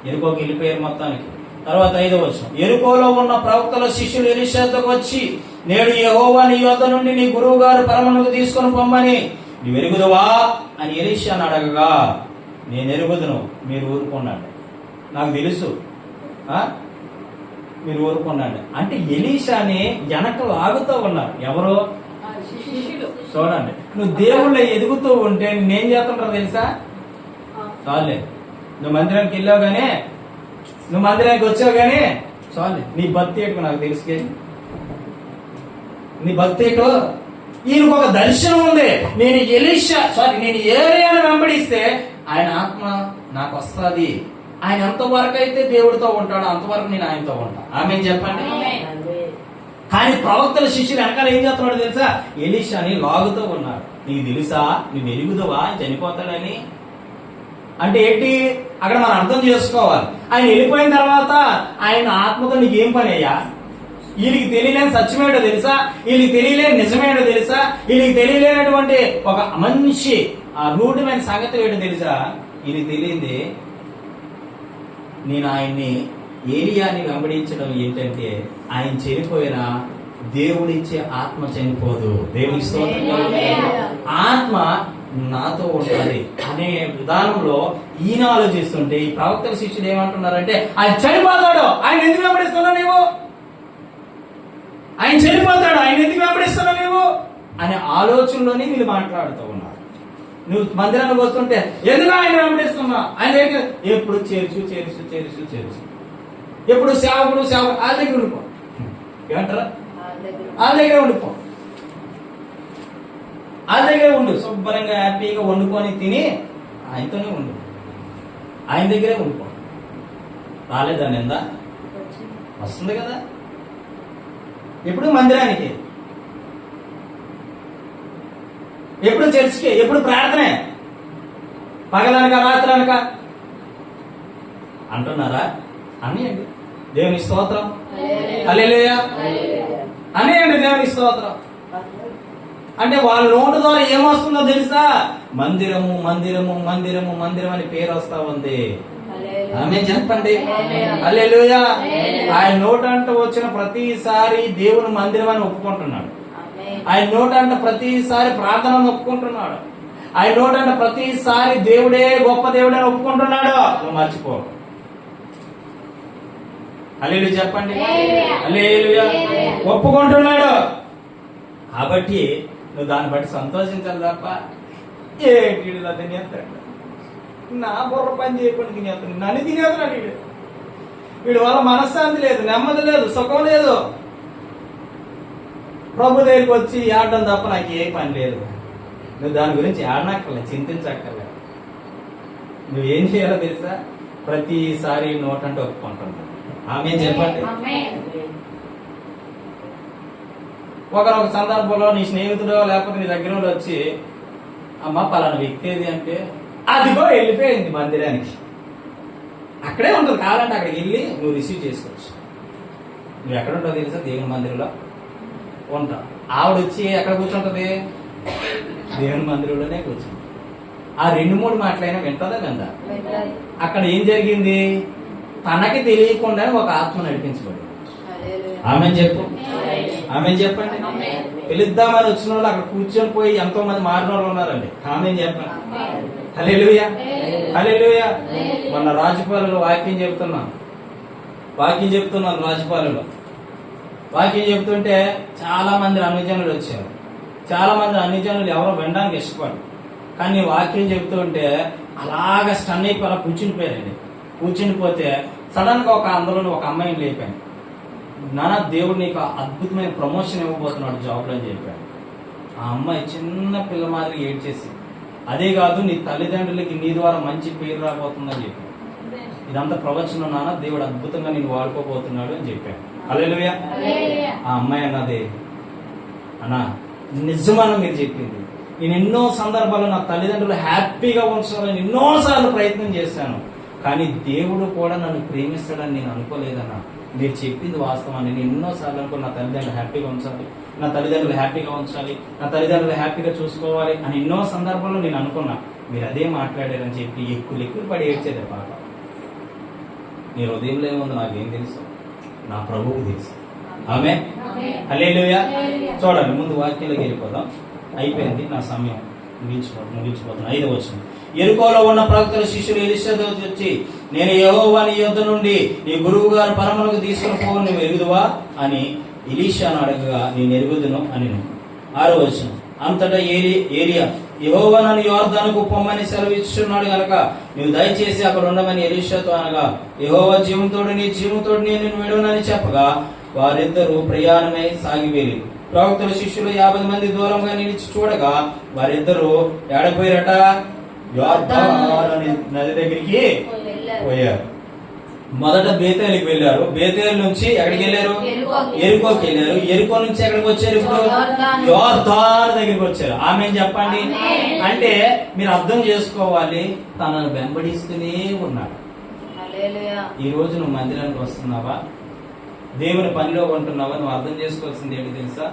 B: ఎరుకోకి వెళ్ళిపోయారు మొత్తానికి. తర్వాత 5వ వచనం. ఎరుకోలో ఉన్న ప్రవక్తల శిష్యులు ఎలీషాతోకి వచ్చి నేడు యెహోవా నీ యొద్ద నుండి నీ గురువు గారు పరమనుకు తీసుకొని పొమ్మని నీవు ఎరుగుదువా అని ఎలీషాను అడగగా నేను ఎరుగుదును, మీరు ఊరుకోండి, నాకు తెలుసు, మీరు ఊరుకోండి అంటే ఎలీషాని వెనక లాగుతూ ఉన్నారు. ఎవరో చూడండి. నువ్వు దేవుళ్ళ ఎదుగుతూ ఉంటే నేనేం చేస్తుంటారో తెలుసా? చాలే, నువ్వు మందిరానికి వెళ్ళావు గానీ, నువ్వు మందిరానికి వచ్చావు గానీ చాలే, నీ భక్తి ఏంటో నాకు తెలుసు. నీ భక్తి ఏంటో ఈయనకు ఒక దర్శనం ఉంది. నేను ఏలియాను వెంబడిస్తే ఆయన ఆత్మ నాకు వస్తుంది. ఆయన ఎంతవరకు అయితే దేవుడితో ఉంటాడో అంతవరకు నేను ఆయనతో ఉంటాను. ఆమె చెప్పండి. కానీ ప్రవక్తల శిష్యులు వెనకాల ఏం చేస్తున్నాడు తెలుసా? ఎలీషాని లాగుతూ ఉన్నారు. నీకు తెలుసా నువ్వు ఎరుగుదువా చనిపోతాడని. అంటే ఏంటి అక్కడ మనం అర్థం చేసుకోవాలి. ఆయన వెళ్ళిపోయిన తర్వాత ఆయన ఆత్మతో నీకు ఏం పని అయ్యా? వీళ్ళకి తెలియలేని సత్యమేటో తెలుసా? వీళ్ళకి తెలియలేని నిజమేటో తెలుసా? వీళ్ళకి తెలియలేనటువంటి ఒక మనిషి ఆ రూఢమైన సంగతి ఏంటో తెలుసా? వీళ్ళకి తెలియంది నేను ఆయన్ని ఏలియాని వెంబడించడం ఏంటంటే ఆయన చనిపోయినా దేవుడిచ్చే ఆత్మ చనిపోదు. దేవునికి స్తోత్రం. ఆత్మ నాతో ఉండాలి అనే విధానంలో ఈయన ఆలోచిస్తుంటే ఈ ప్రవక్తల శిష్యులు ఏమంటున్నారంటే ఆయన చనిపోతాడు, ఆయన ఎందుకు వెంబడిస్తున్నావు నీవు? ఆయన చనిపోతాడు, ఆయన ఎందుకు వెంబడిస్తున్నావు నీవు అనే ఆలోచనలోనే వీళ్ళు మాట్లాడుతూ ఉన్నారు. నువ్వు మందిరానికి వస్తుంటే ఎందుకు ఆయన వెంబడిస్తున్నా? ఆయన ఎప్పుడు చేర్చు ఎప్పుడు సేవకుడు వాళ్ళ దగ్గర ఉండిపో. ఏమంటారా? వాళ్ళ దగ్గర ఉండిపో. ఆయన దగ్గరే ఉండు, శుభ్రంగా హ్యాపీగా వండుకొని తిని ఆయనతోనే ఉండు, ఆయన దగ్గరే ఉండుకో. రాలేదా నింద? వస్తుంది కదా. ఎప్పుడు మందిరానికి, ఎప్పుడు చర్చికి, ఎప్పుడు ప్రార్థనే, పగలనక రాత్రనక అంటున్నారా? అనేయండి దేవుని స్తోత్రం, హల్లెలూయా అనేయండి దేవుని స్తోత్రం. అంటే వాళ్ళ నోటి ద్వారా ఏమొస్తుందో తెలుసా? మందిరము మందిరము మందిరము మందిరం అని పేరు వస్తా ఉంది. ఆమె చెప్పండి హల్లెలూయా. ఆయన నోటంట వచ్చిన ప్రతిసారి దేవుని మందిరం అని ఒప్పుకుంటున్నాడు. ఆయన నోటంట ప్రతిసారి ప్రార్థనను ఒప్పుకుంటున్నాడు. ఆయన నోటంట ప్రతిసారి దేవుడే గొప్ప దేవుడే అని ఒప్పుకుంటున్నాడు. నువ్వు మర్చిపో. హల్లెలూయా చెప్పండి హల్లెలూయా. ఒప్పుకుంటున్నాడు కాబట్టి నువ్వు దాన్ని బట్టి సంతోషించాలి తప్ప ఏంటి తినేస్తాడు, నా బుర్ర పని చేయకుండా తినేస్తాడు, నన్ను తినేస్తున్నాడు వీడు, వీడి వల్ల మనశ్శాంతి లేదు, నెమ్మది లేదు, సుఖం లేదు. ప్రభు దగ్గరికి వచ్చి ఆడడం తప్ప నాకు ఏ పని లేదు. నువ్వు దాని గురించి ఆడనక్కర్లేదు, చింతించక్కర్లేదు. నువ్వేం చేయాలో తెలుసా? ప్రతిసారి నోటంటే ఒప్పుకుంటున్నావు. ఆమె చెప్పండి. ఒకరొక సందర్భంలో నీ స్నేహితుడో లేకపోతే నీ దగ్గర వచ్చి అమ్మ పలానా వ్యక్తి ఏది అంటే అదిగో వెళ్ళిపోయింది మందిరానికి. అక్కడే ఉంటుంది, కావాలంటే అక్కడికి వెళ్ళి నువ్వు రిసీవ్ చేసుకోవచ్చు. నువ్వు ఎక్కడ ఉంటావు తెలుసా? దేవుని మందిరంలో ఉంటావు. ఆవిడ వచ్చి ఎక్కడ కూర్చుంటది? దేవుని మందిరంలోనే కూర్చుంది. ఆ 2-3 మాటలైనా వింటదా కదా? అక్కడ ఏం జరిగింది? తనకి తెలియకుండా ఒక ఆత్మ నడిపించబడింది. ఆమె చెప్పు, ఆమె చెప్పండి. పిలుద్దామని వచ్చిన వాళ్ళు అక్కడ కూర్చొని పోయి ఎంతో మంది మారిన వాళ్ళు ఉన్నారండి. ఆమె చెప్పండి హల్లెలూయా హల్లెలూయా. మొన్న రాజపాలలో వాక్యం చెప్తున్నాను రాజపాలలో వాక్యం చెప్తుంటే చాలా మంది అన్యజనులు వచ్చారు. చాలా మంది అన్యజనులు ఎవరో వినడానికి ఇష్టపడరు. కానీ వాక్యం చెప్తుంటే అలాగా స్టన్ అయిపోయి అలా కూర్చునిపోయారండి. కూర్చునిపోతే సడన్ గా అందులో ఒక అమ్మాయిని లేపాను. నాన్న దేవుడు నీకు అద్భుతమైన ప్రమోషన్ ఇవ్వబోతున్నాడు జాబ్లో అని చెప్పాడు. ఆ అమ్మాయి చిన్న పిల్ల మాదిరి ఏడ్చేసి, అదే కాదు నీ తల్లిదండ్రులకి నీ ద్వారా మంచి పేరు రాబోతుందని చెప్పాడు. ఇదంతా ప్రవచనం నాన్న, దేవుడు అద్భుతంగా నేను వాడుకోబోతున్నాడు అని చెప్పాడు. హల్లెలూయా. ఆ అమ్మాయి అన్నది, అన్నా నిజమని మీరు చెప్పింది. నేను ఎన్నో సందర్భాల్లో నా తల్లిదండ్రులు హ్యాపీగా ఉంచాలని ఎన్నోసార్లు ప్రయత్నం చేశాను, కానీ దేవుడు కూడా నన్ను ప్రేమిస్తాడని నేను అనుకోలేదన్నా. మీరు చెప్పింది వాస్తవాన్ని. నేను ఎన్నోసార్లు అనుకో నా తల్లిదండ్రులు హ్యాపీగా ఉంచాలి, నా తల్లిదండ్రులు హ్యాపీగా ఉంచాలి, నా తల్లిదండ్రులు హ్యాపీగా చూసుకోవాలి అని ఎన్నో సందర్భాల్లో నేను అనుకున్నా. మీరు అదే మాట్లాడారని చెప్పి ఎక్కువ పడి ఏడ్చేదే పాట. నీ హృదయంలో ఏముందో నాకేం తెలుసు? నా ప్రభువుకు తెలుసు. ఆమె హల్లెలూయా. చూడండి ముందు వాక్యంలోకి వెళ్ళిపోదాం. అయిపోయింది నా సమయం, ముగించిపోతాను. 5వ వచనం. యెరికోలో ఉన్న ప్రవక్తల శిష్యులు ఎలీషాతో వచ్చి, నేను యెహోవా నీ యొద్ద నుండి నీ గురువు గారు పరమునకు తీసుకుని పోవు, నువ్వు ఎరుగుదువా అని ఎలీషాను అడగగా, నేను ఎరుగుదును అని. 6వ వచనం. అంతటా ఏలియా, యెహోవా నన్ను యోర్దానుకు పొమ్మని సెలవిస్తున్నాడు గనక నువ్వు దయచేసి అక్కడ ఉండమని ఎలీషాతో అనగా, యెహోవా జీవంతోడు నీ జీవంతోడు నేను విడువనని చెప్పగా వారిద్దరూ ప్రయాణమై సాగి వెళ్ళి ప్రవక్తల శిష్యులు 50 మంది దూరంగా నిలిచి చూడగా వారిద్దరూ ఏడపోయారట? యోర్దాను నది దగ్గరికి పోయారు. మొదట బేతేలుకి వెళ్ళారు. బేతేలు నుంచి ఎక్కడికి వెళ్ళారు? యెరికోకి వెళ్ళారు. యెరికో నుంచి ఎక్కడికి వచ్చారు? ఇప్పుడు యోర్దాను దగ్గరికి వచ్చారు. ఆమె చెప్పండి. అంటే మీరు అర్థం చేసుకోవాలి, తనను వెంబడిస్తూనే ఉన్నాడు. ఈ రోజు నువ్వు మందిరానికి వస్తున్నావా, దేవుని పనిలో ఉంటున్నావా, నువ్వు అర్థం చేసుకోవాల్సింది ఏంటి తెలుసా?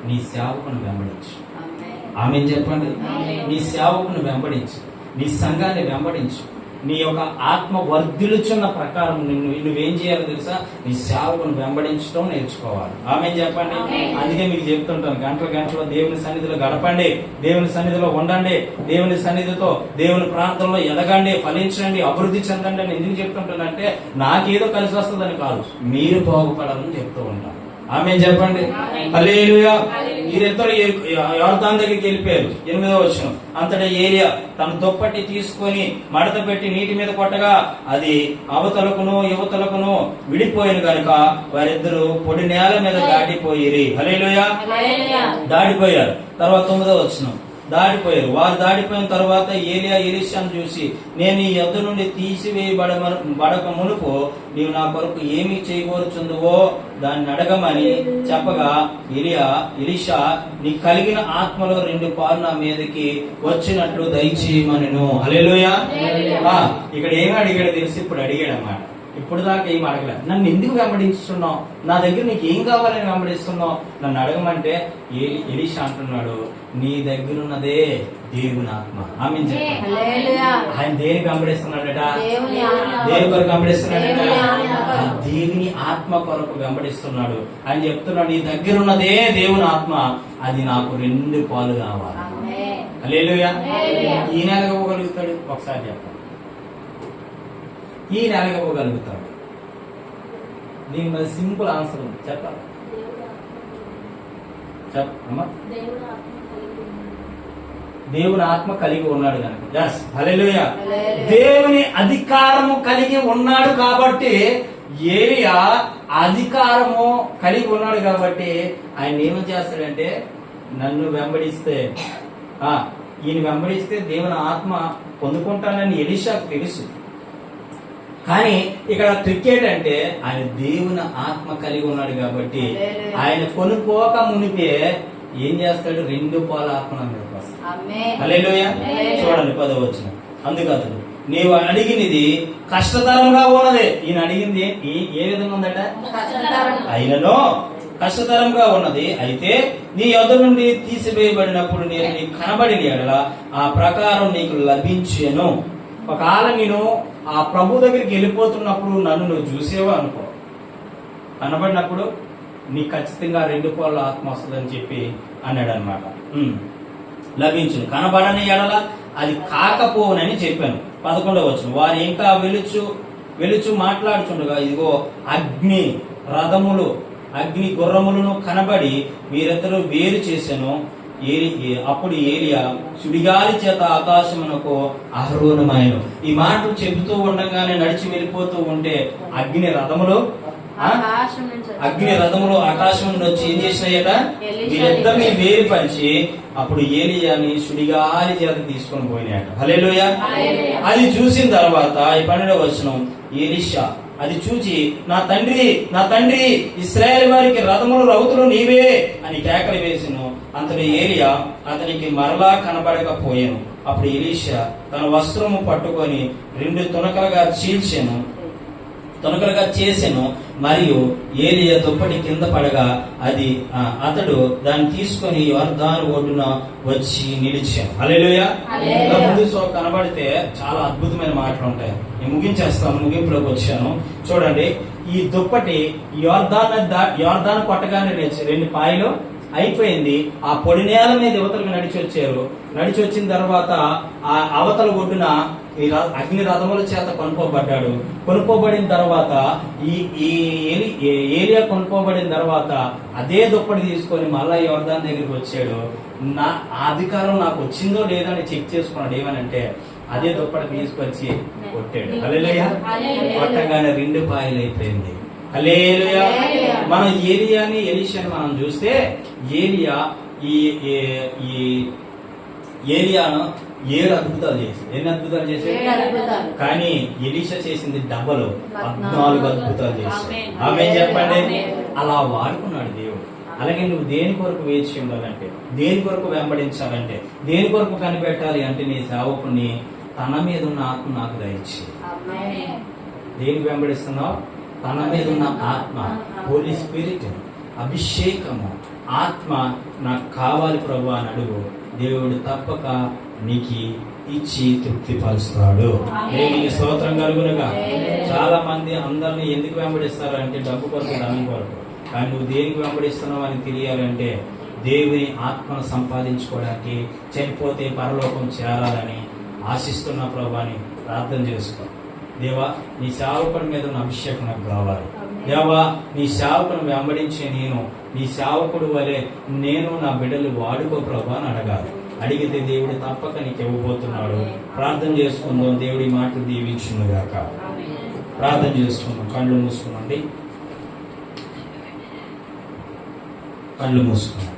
B: నీ సేవకును వెంబడించు. ఆమె చెప్పండి. నీ సేవకును వెంబడించు, నీ సంఘాన్ని వెంబడించు. నీ యొక్క ఆత్మ వర్ధిల్లుచున్న ప్రకారం నువ్వేం చేయాలో తెలుసా? నీ సేవకును వెంబడించడం నేర్చుకోవాలి. ఆమె చెప్పండి. అందుకే మీకు చెప్తుంటాను, గంటలు దేవుని సన్నిధిలో గడపండి, దేవుని సన్నిధిలో ఉండండి, దేవుని సన్నిధితో దేవుని ప్రాంతంలో ఎదగండి, ఫలించండి, అభివృద్ధి చెందండి అని ఎందుకు చెప్తుంటానంటే నాకేదో కలిసి వస్తుందని కాదు, మీరు బాగుపడాలని చెప్తూ ఉంటాను. ఆమె చెప్పండి హల్లెలూయా. వీరిద్దరు యోర్దాను దగ్గరికి వెళ్ళిపోయారు. 8వ వచనం. అంతటా ఏలియా తన దుప్పటి తీసుకొని మడత పెట్టి నీటి మీద కొట్టగా అది అవతలకును యువతలకును విడిపోయిన కనుక వారిద్దరూ పొడి నేల మీద దాటిపోయిరి. హల్లెలూయా. దాటిపోయారు. తర్వాత 9వ వచనం.
A: దాటిపోయారు. వారు దాటిపోయిన తర్వాత ఏలియా ఎలీషాను చూసి, నేను ఈ యొద్ద నుండి తీసివేయబడక మునుపు నీవు నా కొరకు ఏమి చేయకూర్చుందువో దాన్ని అడగమని చెప్పగా, ఎలీషా నీ కలిగిన ఆత్మలో 2 పాలు నా మీదకి వచ్చినట్లు దయచేయమనెను. హల్లెలూయా. ఇక్కడ ఏమి అడిగాడు తెలిసి ఇప్పుడు అడిగాడు అన్నమాట. ఇప్పుడు దాకా ఏం అడగలేదు. నన్ను ఎందుకు వెంబడిస్తున్నావు, నా దగ్గర నీకు ఏం కావాలని వెంబడిస్తున్నావు, నన్ను అడగమంటే ఎలీషా అంటున్నాడు, నీ దగ్గర ఉన్నదే దేవుని ఆత్మ. ఆమేన్ చెప్పండి. ఆయన దేనికి వెంబడిస్తున్నాడట? దేని కొరకు వెంబడిస్తున్నాడట? దేవుని ఆత్మ కొరకు వెంబడిస్తున్నాడు. ఆయన చెప్తున్నాడు, నీ దగ్గర ఉన్నదే దేవుని ఆత్మ, అది నాకు 2 పాలు కావాలి. హల్లెలూయా. ఈ నెల ఇవ్వగలుగుతాడు? ఒకసారి చెప్పండి. ఈ నెల ఇవ్వగలుగుతాడు? దీని మీద సింపుల్ ఆన్సర్ ఉంది, చెప్పాలి. చెప్పమ్మా. దేవుని ఆత్మ కలిగి ఉన్నాడు కనుక. హల్లెలూయా. దేవుని అధికారము కలిగి ఉన్నాడు కాబట్టి, ఏలియా అధికారము కలిగి ఉన్నాడు కాబట్టి ఆయన ఏమని చేస్తాడంటే, నన్ను వెంబడిస్తే ఈయన వెంబడిస్తే దేవుని ఆత్మ పొందుకుంటానని ఎలీషాకు తెలుసు. కానీ ఇక్కడ ట్రిక్ ఏంటంటే, ఆయన దేవుని ఆత్మ కలిగి ఉన్నాడు కాబట్టి ఆయన కొనుక్కోక మునిపే ఏం చేస్తాడు? 2 పాల ఆత్మ మీద వస్తాడు. హల్లెలూయా. చూడండి 10వ వచనం. అందుకు అతడు, నీవు అడిగినది కష్టతరంగా ఉన్నది. ఈయన అడిగింది ఏ విధంగా ఉందట? అయినను కష్టతరంగా ఉన్నది. అయితే నీ యొద్ద నుండి తీసివేయబడినప్పుడు నేను నీకు కనబడిన ఎడల ఆ ప్రకారం నీకు లభించెను. ఒకవేళ నేను ఆ ప్రభు దగ్గరికి వెళ్ళిపోతున్నప్పుడు నన్ను నువ్వు చూసేవా అనుకో, కనబడినప్పుడు నీకు ఖచ్చితంగా 2 పాల ఆత్మ వస్తుందని చెప్పి అన్నాడు అనమాట. లభించును. కనబడని ఎడల అది కాకపోవునని చెప్పాను. 11వ వచనం. వారు ఇంకా వెలుచు మాట్లాడుచుండగా, ఇదిగో అగ్ని రథములు అగ్ని గుర్రములను కనబడి వీరిద్దరూ వేరు చేశాను. అప్పుడు ఏలియా సుడిగాలి చేత ఆకాశమునకు ఆరోహణమాయెను. ఈ మాటలు చెబుతూ ఉండగానే నడిచి వెళ్ళిపోతూ ఉంటే అగ్ని రథములు ఆకాశం నుండి వచ్చి ఏం చేసినాయట? వీరిద్దరిని వేరుపరిచి అప్పుడు ఏలియాని సుడిగాలి చేత తీసుకొని పోయినాయట. హల్లెలూయా. అది చూసిన తర్వాత ఈ 12వ వచనం, ఎలీషా అది చూచి, నా తండ్రి ఇశ్రాయేలు వారికి రథములు రౌతులు నీవే అని కేకలు వేసెను. అంతటి ఏలియా అతనికి మరలా కనబడకపోయాను. అప్పుడు ఎలీషా తన వస్త్రము పట్టుకొని 2 తునకలుగా చేసెను. మరియు ఏలియా దుప్పటి కింద పడగా అతడు దాన్ని తీసుకొని యొర్దాను ఒడ్డున వచ్చి నిలిచాను. హల్లెలూయా. ముందు కనబడితే చాలా అద్భుతమైన మాటలు ఉంటాయి. నేను ముగించేస్తాను, ముగింపులోకి వచ్చాను. చూడండి, ఈ దుప్పటి యొర్దాను కొట్టగానే 2 పాయలు అయిపోయింది. ఆ పొడి నేల మీద యువతలకు నడిచి వచ్చిన తర్వాత ఆ అవతల ఒడ్డున అగ్ని రథముల చేత కొనుక్కోబడిన తర్వాత ఏలియా కొనుక్కోబడిన తర్వాత అదే దుప్పటి తీసుకొని మళ్ళా యోర్దాను దగ్గరికి వచ్చాడు. నా అధికారం నాకు వచ్చిందో లేదో అని చెక్ చేసుకున్నాడు. ఏమనంటే అదే దుప్పటి తీసుకొచ్చి కొట్టాడు. హల్లెలూయా. కొట్టగానే 2 పాయలు అయిపోయింది. హల్లెలూయా. మనం ఏలియాని ఎలీషాని మనం చూస్తే, ఏలియాను 7 అద్భుతాలు చేసి, ఎన్ని అద్భుతాలు చేసి, కానీ ఎలీషా చేసింది 14 అద్భుతాలు చేసి. ఆమేన్ చెప్పండి. అలా వాడుకున్నాడు దేవుడు. అలాగే నువ్వు దేని కొరకు వేచి ఉండాలంటే, దేని కొరకు వెంబడించాలంటే, దేని కొరకు కనిపెట్టాలి అంటే, నీ సేవకుని తన మీద ఉన్న ఆత్మ నాకు దయచి. దేనికి వెంబడిస్తున్నావు? తన మీద ఉన్న ఆత్మ, హోలీ స్పిరిట్, అభిషేకము, ఆత్మ నాకు కావాలి ప్రభు అని అడుగు. దేవుడు తప్పక నీకు ఇచ్చి తృప్తి పరుస్తాడు. దేవునికి స్తోత్రం కలుగునుగా. చాలా మంది అందరినీ ఎందుకు వెంబడిస్తారు అంటే డబ్బు కొరకు, ధనం కొరకు. కానీ నువ్వు దేనికి వెంబడిస్తున్నావు అని తెలియాలంటే, దేవుని ఆత్మను సంపాదించుకోవడానికి, చనిపోతే పరలోకం చేరాలని ఆశిస్తున్న ప్రభుని ప్రార్థన చేసుకో. దేవా, నీ సేవకుడి మీద ఉన్న అభిషేకం నాకు కావాలి. దేవా, నీ సేవకుని వెంబడించే నీ సేవకుడు వలె నేను నా బిడ్డలు వాడుకో ప్రభు అని అడగాలి. అడిగితే దేవుడు తప్పక నీకు ఇవ్వబోతున్నాడు. ప్రార్థన చేసుకుందాం. దేవుడి మాటలు దీవించును గాక. ప్రార్థన చేసుకుందాం. కళ్ళు మూసుకున్నాండి. కళ్ళు మూసుకున్నాం.